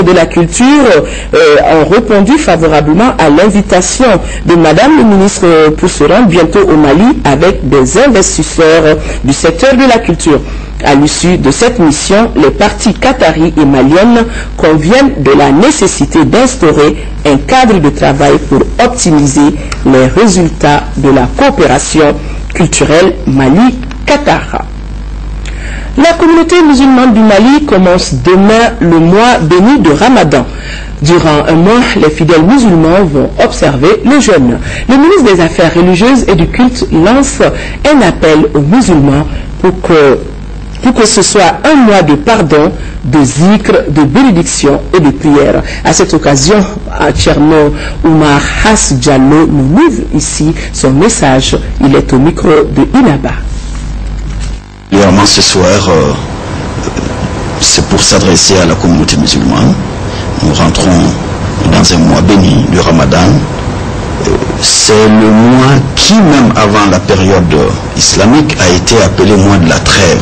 de la Culture ont répondu favorablement à l'invitation de Madame le ministre pour se rendre bientôt au Mali avec des investisseurs du secteur de la culture. À l'issue de cette mission, les parties qataris et maliennes conviennent de la nécessité d'instaurer un cadre de travail pour optimiser les résultats de la coopération culturelle Mali-Qatar. La communauté musulmane du Mali commence demain le mois béni de Ramadan. Durant un mois, les fidèles musulmans vont observer le jeûne. Le ministre des Affaires religieuses et du culte lance un appel aux musulmans pour que ce soit un mois de pardon, de zikr, de bénédiction et de prière. À cette occasion, Tcherno Oumar Has Diallo nous livre ici son message. Il est au micro de Inaba. Particulièrement ce soir, c'est pour s'adresser à la communauté musulmane. Nous rentrons dans un mois béni du Ramadan. C'est le mois qui, même avant la période islamique, a été appelé mois de la trêve.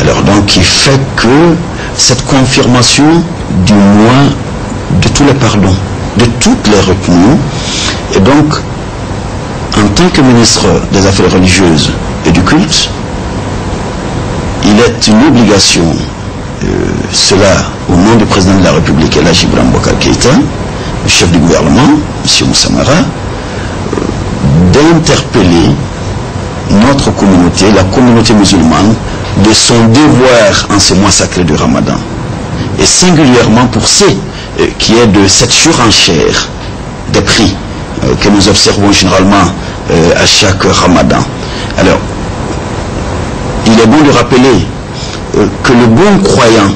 Alors donc, qui fait que cette confirmation du mois de tous les pardons, de toutes les retenues, et donc, en tant que ministre des Affaires religieuses et du culte, il est une obligation, cela au nom du président de la République, El Hadji Ibrahim Boubacar Keïta, le chef du gouvernement, M. Moussa Mara, d'interpeller notre communauté, la communauté musulmane, de son devoir en ce mois sacré du Ramadan. Et singulièrement pour ce qui est de cette surenchère des prix que nous observons généralement à chaque Ramadan. Alors, il est bon de rappeler que le bon croyant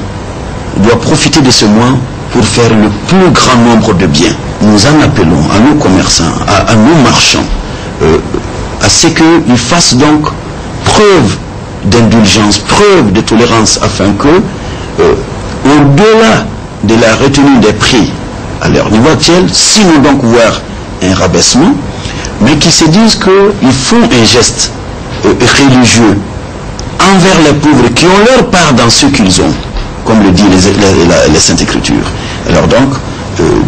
doit profiter de ce mois pour faire le plus grand nombre de biens. Nous en appelons à nos commerçants, à nos marchands, à ce qu'ils fassent donc preuve d'indulgence, preuve de tolérance, afin que, au-delà de la retenue des prix à leur niveau actuel, sinon donc voir un rabaissement, mais qu'ils se disent qu'ils font un geste religieux envers les pauvres qui ont leur part dans ce qu'ils ont, comme le dit les Saintes Écritures. Alors donc,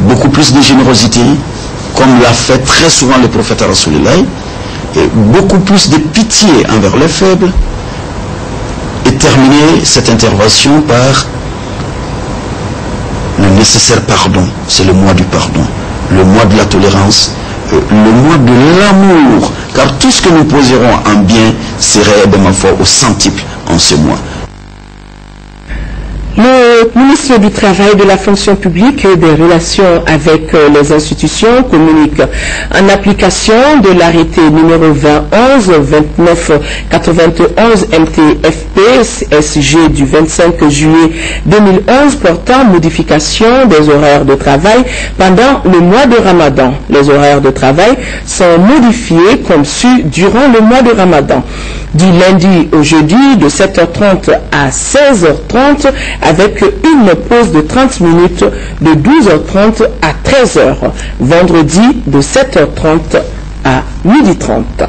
beaucoup plus de générosité, comme l'a fait très souvent le prophète Rasulullah, et beaucoup plus de pitié envers les faibles, et terminer cette intervention par le nécessaire pardon. C'est le mois du pardon, le mois de la tolérance, le mois de l'amour, car tout ce que nous poserons en bien serait de ma foi au centuple en ce mois. Le ministre du Travail, de la Fonction publique et des Relations avec les institutions communique en application de l'arrêté numéro 2011-2991 MTFP-SG du 25 juillet 2011 portant modification des horaires de travail pendant le mois de Ramadan. Les horaires de travail sont modifiés comme su durant le mois de Ramadan. Du lundi au jeudi de 7h30 à 16h30 avec une pause de 30 minutes de 12h30 à 13h. Vendredi de 7h30 à 12h30.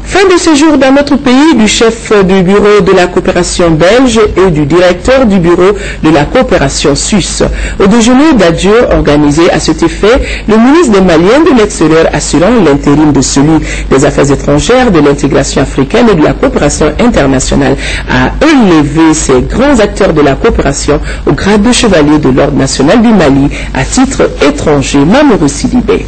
Fin de séjour dans notre pays du chef du bureau de la coopération belge et du directeur du bureau de la coopération suisse. Au déjeuner d'adieu organisé à cet effet, le ministre des Maliens de l'extérieur assurant l'intérim de celui des Affaires étrangères, de l'intégration africaine et de la coopération internationale a élevé ces grands acteurs de la coopération au grade de chevalier de l'Ordre national du Mali à titre étranger. Mamourou Sidibé.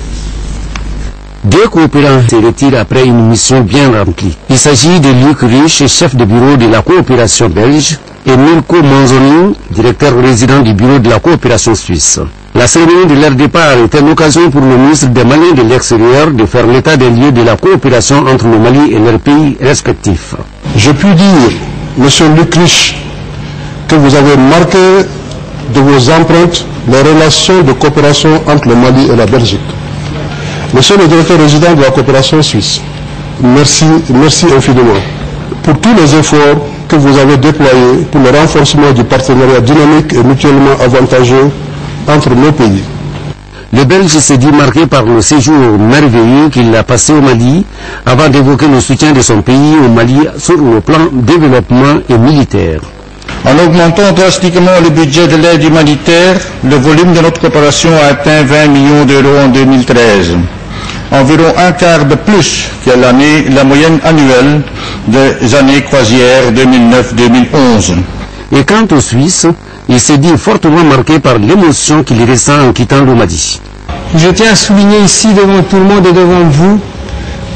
Deux coopérants se retirent après une mission bien remplie. Il s'agit de Luc Riche, chef de bureau de la coopération belge, et Mirko Manzoni, directeur résident du bureau de la coopération suisse. La cérémonie de leur départ était l'occasion pour le ministre des Maliens de l'extérieur de faire l'état des lieux de la coopération entre le Mali et leurs pays respectifs. Je puis dire, monsieur Luc Riche, que vous avez marqué de vos empreintes les relations de coopération entre le Mali et la Belgique. Monsieur le directeur résident de la coopération suisse, merci infiniment pour tous les efforts que vous avez déployés pour le renforcement du partenariat dynamique et mutuellement avantageux entre nos pays. Le Belge s'est dit marqué par le séjour merveilleux qu'il a passé au Mali avant d'évoquer le soutien de son pays au Mali sur le plan développement et militaire. En augmentant drastiquement le budget de l'aide humanitaire, le volume de notre coopération a atteint 20 millions d'euros en 2013. Environ un quart de plus que la moyenne annuelle des années croisières 2009-2011. Et quant aux Suisses, il s'est dit fortement marqué par l'émotion qu'il ressent en quittant le Mali. Je tiens à souligner ici devant tout le monde et devant vous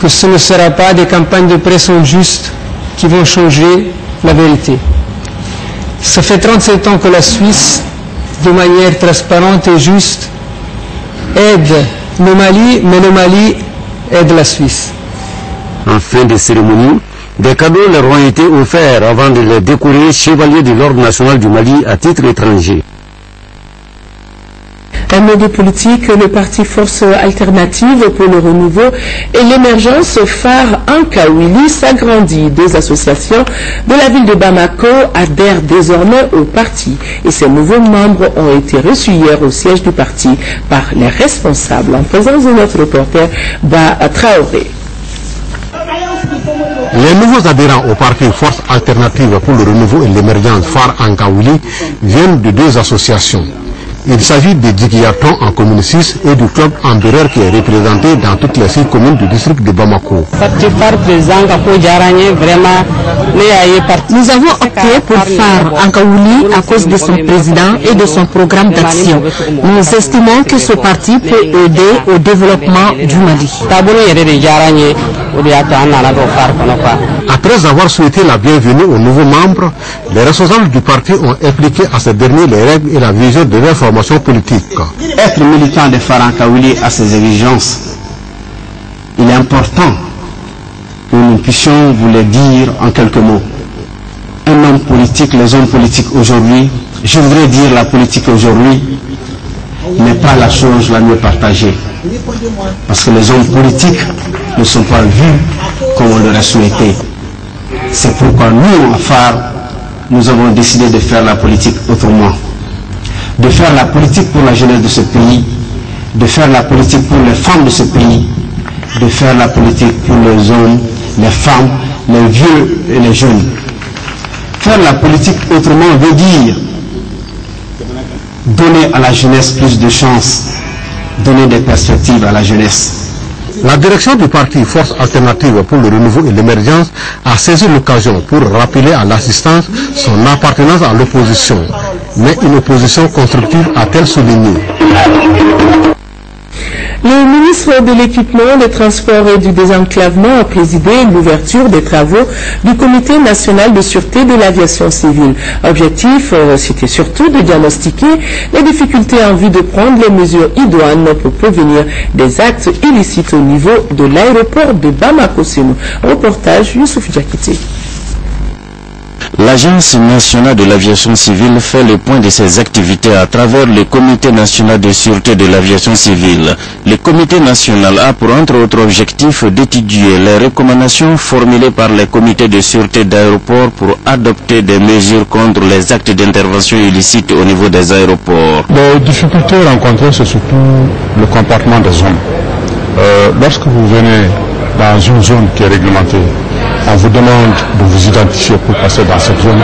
que ce ne sera pas des campagnes de presse injustes qui vont changer la vérité. Ça fait 37 ans que la Suisse, de manière transparente et juste, aide le Mali, mais le Mali aide la Suisse. En fin de cérémonie, des cadeaux leur ont été offerts avant de les décorer chevalier de l'Ordre national du Mali à titre étranger. Un mot de politique, le parti Force Alternative pour le Renouveau et l'émergence phare Ankaouli s'agrandit. Deux associations de la ville de Bamako adhèrent désormais au parti et ces nouveaux membres ont été reçus hier au siège du parti par les responsables en présence de notre reporter Ba Traoré. Les nouveaux adhérents au parti Force Alternative pour le Renouveau et l'émergence phare Ankaouli viennent de deux associations. Il s'agit de Djigiaton en commune 6 et du club Ambéreur qui est représenté dans toutes les 6 communes du district de Bamako. Nous avons opté pour Phare Ankaouli à cause de son président et de son programme d'action. Nous estimons que ce parti peut aider au développement du Mali. Après avoir souhaité la bienvenue aux nouveaux membres, les responsables du parti ont expliqué à ces derniers les règles et la vision de leur formation politique. Être militant de Phare Ankaouli a ses exigences. Il est important que nous puissions vous le dire en quelques mots. Un homme politique, les hommes politiques aujourd'hui, je voudrais dire la politique aujourd'hui n'est pas la chose la mieux partagée. Parce que les hommes politiques ne sont pas vus comme on l'aurait souhaité. C'est pourquoi nous, en Phare, nous avons décidé de faire la politique autrement. De faire la politique pour la jeunesse de ce pays, de faire la politique pour les femmes de ce pays, de faire la politique pour les hommes, les femmes, les vieux et les jeunes. Faire la politique autrement veut dire donner à la jeunesse plus de chances, donner des perspectives à la jeunesse. La direction du parti Force Alternative pour le Renouveau et l'émergence a saisi l'occasion pour rappeler à l'assistance son appartenance à l'opposition, mais une opposition constructive, a-t-elle souligné. Le ministre de l'Équipement, des Transports et du Désenclavement a présidé l'ouverture des travaux du Comité national de sûreté de l'aviation civile. Objectif, c'était surtout de diagnostiquer les difficultés en vue de prendre les mesures idoines pour prévenir des actes illicites au niveau de l'aéroport de Bamako-Seno. Reportage Youssouf Diakité. L'Agence nationale de l'aviation civile fait le point de ses activités à travers le Comité national de sûreté de l'aviation civile. Le Comité national a pour entre autres objectif d'étudier les recommandations formulées par les comités de sûreté d'aéroports pour adopter des mesures contre les actes d'intervention illicites au niveau des aéroports. Les difficultés rencontrées, c'est surtout le comportement des hommes. Lorsque vous venez dans une zone qui est réglementée, on vous demande de vous identifier pour passer dans cette zone.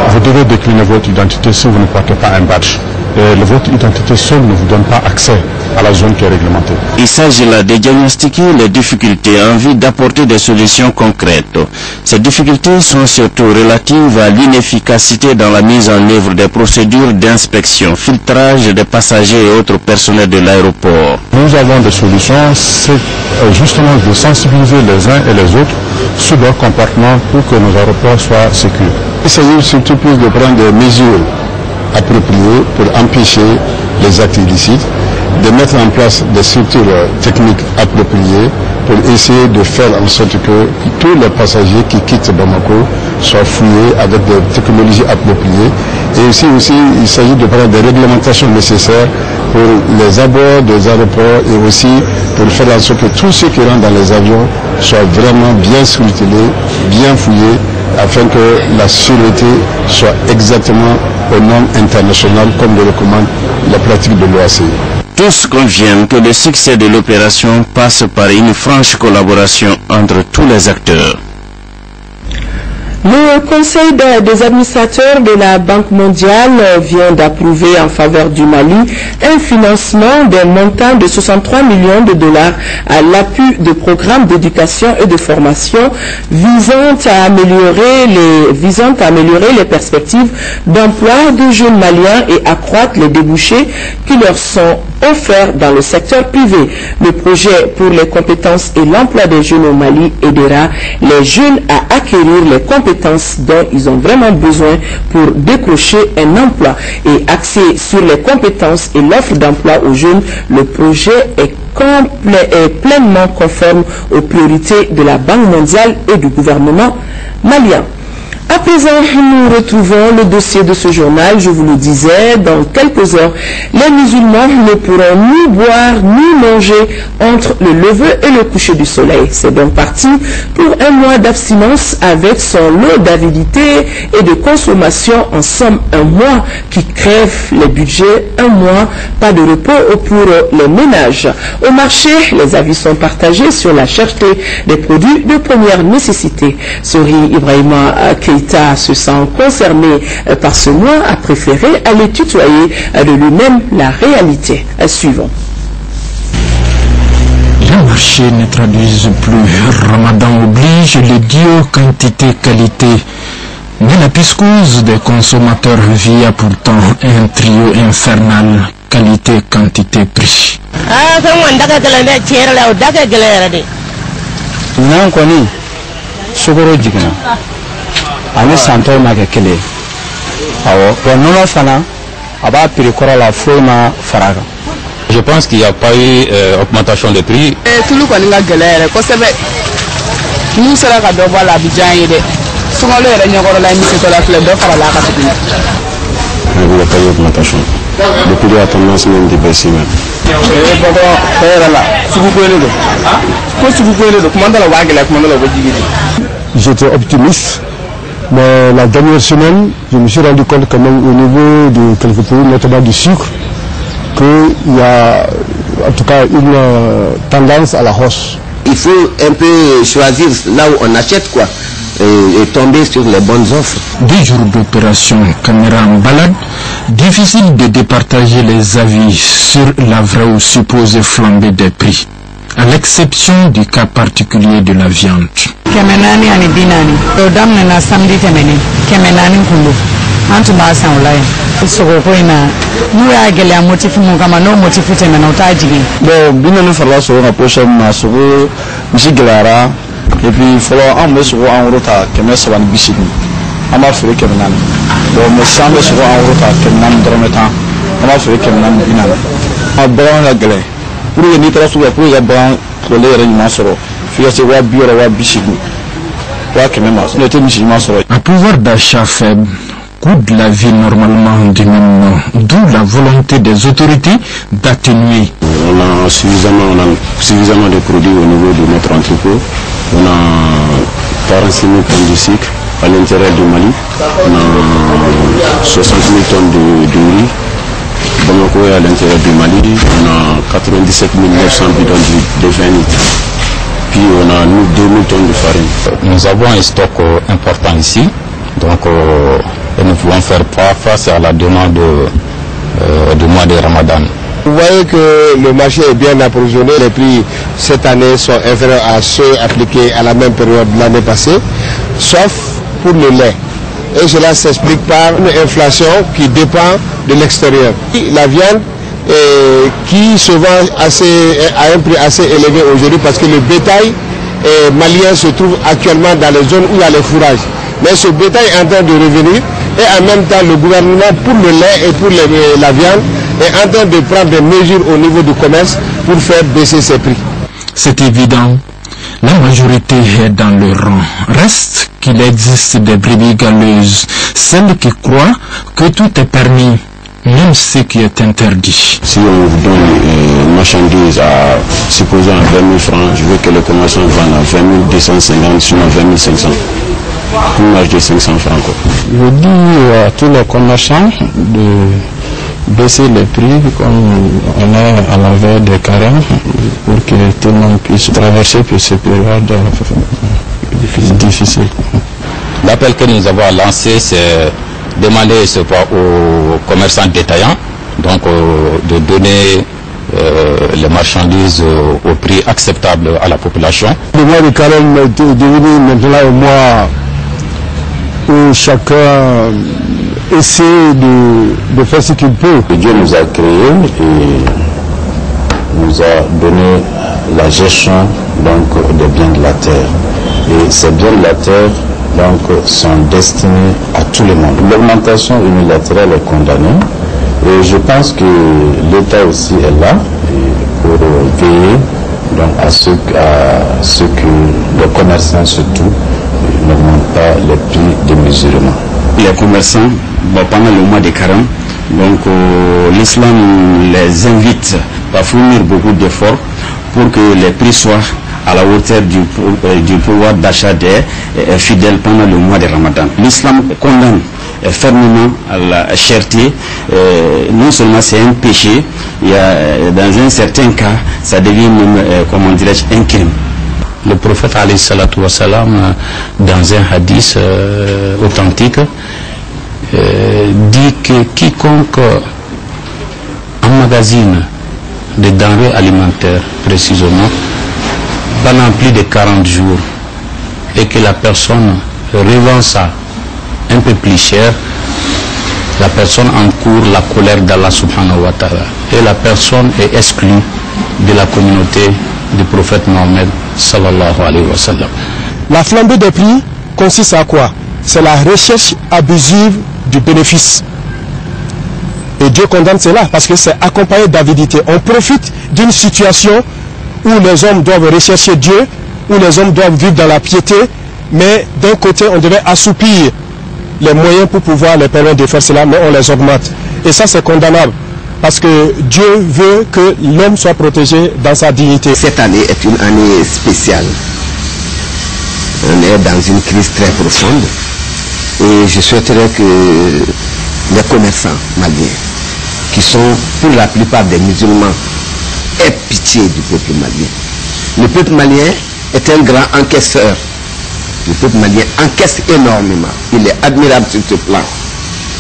Vous devez décliner votre identité si vous ne portez pas un badge. Et votre identité seule ne vous donne pas accès à la zone qui est réglementée. Il s'agit là de diagnostiquer les difficultés en vue d'apporter des solutions concrètes. Ces difficultés sont surtout relatives à l'inefficacité dans la mise en œuvre des procédures d'inspection, filtrage des passagers et autres personnels de l'aéroport. Nous avons des solutions, c'est justement de sensibiliser les uns et les autres sur leur comportement pour que nos aéroports soient sécurs. Il s'agit surtout plus de prendre des mesures appropriées pour empêcher les actes illicites, de mettre en place des structures techniques appropriées pour essayer de faire en sorte que tous les passagers qui quittent Bamako soient fouillés avec des technologies appropriées Et aussi, il s'agit de prendre des réglementations nécessaires pour les abords des aéroports et aussi pour faire en sorte que tous ceux qui rentrent dans les avions soient vraiment bien scrutinés, bien fouillés, afin que la sûreté soit exactement aux normes internationales comme le recommande la pratique de l'OACI. Tous conviennent que le succès de l'opération passe par une franche collaboration entre tous les acteurs. Le Conseil des administrateurs de la Banque mondiale vient d'approuver en faveur du Mali un financement d'un montant de 63 millions de dollars à l'appui de programmes d'éducation et de formation visant à améliorer les perspectives d'emploi des jeunes maliens et accroître les débouchés qui leur sont offerts dans le secteur privé. Le projet pour les compétences et l'emploi des jeunes au Mali aidera les jeunes à acquérir les compétences dont ils ont vraiment besoin pour décrocher un emploi. Et axé sur les compétences et l'offre d'emploi aux jeunes, le projet est pleinement conforme aux priorités de la Banque mondiale et du gouvernement malien. À présent, nous retrouvons le dossier de ce journal. Je vous le disais, dans quelques heures, les musulmans ne pourront ni boire ni manger entre le lever et le coucher du soleil. C'est donc parti pour un mois d'abstinence avec son lot d'avidité et de consommation. En somme, un mois qui crève les budgets, un mois, pas de repos pour les ménages. Au marché, les avis sont partagés sur la cherté des produits de première nécessité. Sori Ibrahima Keïta se sent concerné par ce mois, a préféré aller tutoyer de lui-même la réalité. Suivons. Les marchés ne traduisent plus. Ramadan oblige les dieux quantité-qualité. Mais la piscouse des consommateurs via pourtant un trio infernal qualité-quantité-prix. Ani santo ma kɛ kelen awɔ bon nɔnɔ fana a b'a prix kɔrɔ la foyi ma fara kan. Je pense qu'il n'y a pas eu augmentation des prix. Tulu kɔni ka gɛlɛn yɛrɛ kosɛbɛ n'u sera ka dɔ bɔ a la a bɛ diya an ye dɛ sunkalo yɛrɛ ɲɛkɔrɔ la misitɔ la filɛ dɔ fara la a ka tuguni. Il n'y a pas eu augmentation. Le prix a tendance même de baisser même. J'étais optimiste. Mais la dernière semaine, je me suis rendu compte quand même au niveau de quelques pays, notamment du sucre, qu'il y a en tout cas une tendance à la hausse. Il faut un peu choisir là où on achète quoi et tomber sur les bonnes offres. 2 jours d'opération caméra en balade, difficile de départager les avis sur la vraie ou supposée flambée des prix, à l'exception du cas particulier de la viande. Kemenani ani binani. Odamne na samedi temeni. Kemenani kundu. Antu ba san ulaya. Soko ko ina. Mu ya gele motifu mu kama no motifu temena utajigi. Bon, binani fala so na poche na soko misigelara et puis folo an be soko an rota kemé saban bisigi. Ama fere kemenani. Bon, me sambe soko an rota kemenani drometa. Ama fere kemenani binani. A bon la gele. Pour que ni tra soko pour ya bon ko le yere ni soro. Un pouvoir d'achat faible, coût de la vie normalement diminuant, d'où la volonté des autorités d'atténuer. On a suffisamment de produits au niveau de notre entrepôt. On a 46 000 tonnes de sucre à l'intérieur du Mali. On a 60 000 tonnes de riz. Bamako est à l'intérieur du Mali. On a 97 900 bidons de 20 litres. Puis on a 2000 tonnes de farine. Nous avons un stock important ici, donc et nous pouvons faire face à la demande du mois de Ramadan. Vous voyez que le marché est bien approvisionné, les prix cette année sont inférieurs à ceux appliqués à la même période de l'année passée, sauf pour le lait. Et cela s'explique par une inflation qui dépend de l'extérieur. La viande qui se vend à un prix assez élevé aujourd'hui parce que le bétail malien se trouve actuellement dans les zones où il y a les fourrages. Mais ce bétail est en train de revenir et en même temps le gouvernement pour le lait et pour la viande est en train de prendre des mesures au niveau du commerce pour faire baisser ces prix. C'est évident. La majorité est dans le rang. Reste qu'il existe des brebis galeuses, celles qui croient que tout est permis, même ce qui est interdit. Si on vous donne une marchandise à, supposons, à 20 000 francs, je veux que le commerçant vende à 20 250, sinon 20 500. Une marge de 500 francs. Quoi. Je dis à tous les commerçants de baisser les prix comme on est à l'envers des carèmes pour que tout le monde puisse traverser ces périodes difficiles. L'appel que nous avons lancé, c'est demander aux commerçants détaillants donc, de donner les marchandises au prix acceptable à la population. Le mois de carême est devenu maintenant un mois où chacun essaie de faire ce qu'il peut. Dieu nous a créés et nous a donné la gestion donc, des biens de la terre. Et ces biens de la terre donc, sont destinés à tout le monde. L'augmentation unilatérale est condamnée et je pense que l'État aussi est là pour veiller donc, à ce que les commerçants surtout n'augmentent pas les prix démesurément. Les commerçants, pendant le mois de carême, donc l'islam les invite à fournir beaucoup d'efforts pour que les prix soient à la hauteur du pouvoir d'achat des fidèles pendant le mois de Ramadan. L'islam condamne fermement à la cherté. Non seulement c'est un péché, dans un certain cas, ça devient même, comment dirais-je, un crime. Le prophète alayhi salatu wa salam, dans un hadith authentique, dit que quiconque emmagasine des denrées alimentaires précisément pendant plus de 40 jours et que la personne revend ça un peu plus cher, la personne encourt la colère d'Allah subhanahu wa ta'ala et la personne est exclue de la communauté du prophète Mohammed sallallahu alayhi wa sallam. La flambée des prix consiste à quoi? C'est la recherche abusive du bénéfice. Et Dieu condamne cela parce que c'est accompagné d'avidité. On profite d'une situation où les hommes doivent rechercher Dieu, où les hommes doivent vivre dans la piété, mais d'un côté on devait assouplir les moyens pour pouvoir les permettre de faire cela, mais on les augmente. Et ça c'est condamnable, parce que Dieu veut que l'homme soit protégé dans sa dignité. Cette année est une année spéciale. On est dans une crise très profonde et je souhaiterais que les commerçants maliens, qui sont pour la plupart des musulmans, aient pitié du peuple malien. Le peuple malien est un grand encaisseur. Le peuple malien encaisse énormément. Il est admirable sur ce plan.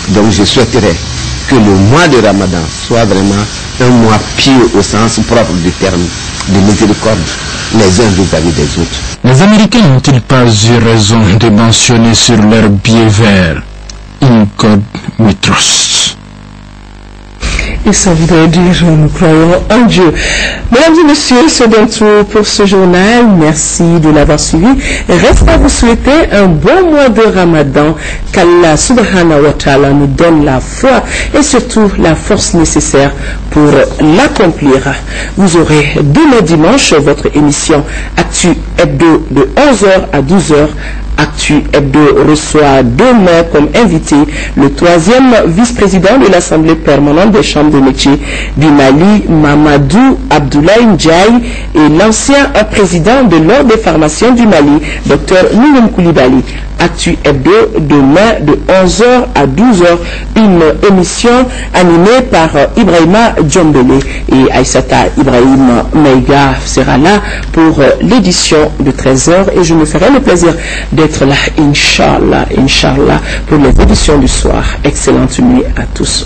Donc je souhaiterais que le mois de Ramadan soit vraiment un mois pieux au sens propre du terme, de miséricorde les uns vis-à-vis des autres. Les Américains n'ont-ils pas eu raison de mentionner sur leur billet vert In God we trust? Et ça voudrait dire nous croyons en Dieu. Mesdames et messieurs, c'est donc tout pour ce journal. Merci de l'avoir suivi. Reste à vous souhaiter un bon mois de Ramadan. Qu'Allah subhanahu wa ta'ala nous donne la foi et surtout la force nécessaire pour l'accomplir. Vous aurez demain dimanche votre émission Actu Hebdo de 11h à 12h. Actu Hebdo reçoit demain comme invité le 3e vice-président de l'Assemblée permanente des chambres de métiers du Mali, Mamadou Abdoulaye Ndiaye, et l'ancien président de l'Ordre des pharmaciens du Mali, Dr Nouroum Koulibaly. Actu Hebdo demain de 11h à 12h, une émission animée par Ibrahima Djombele, et Aïssata Ibrahim Meiga sera là pour l'édition de 13h, et je me ferai le plaisir d'être là, Inch'Allah, pour les éditions du soir. Excellente nuit à tous.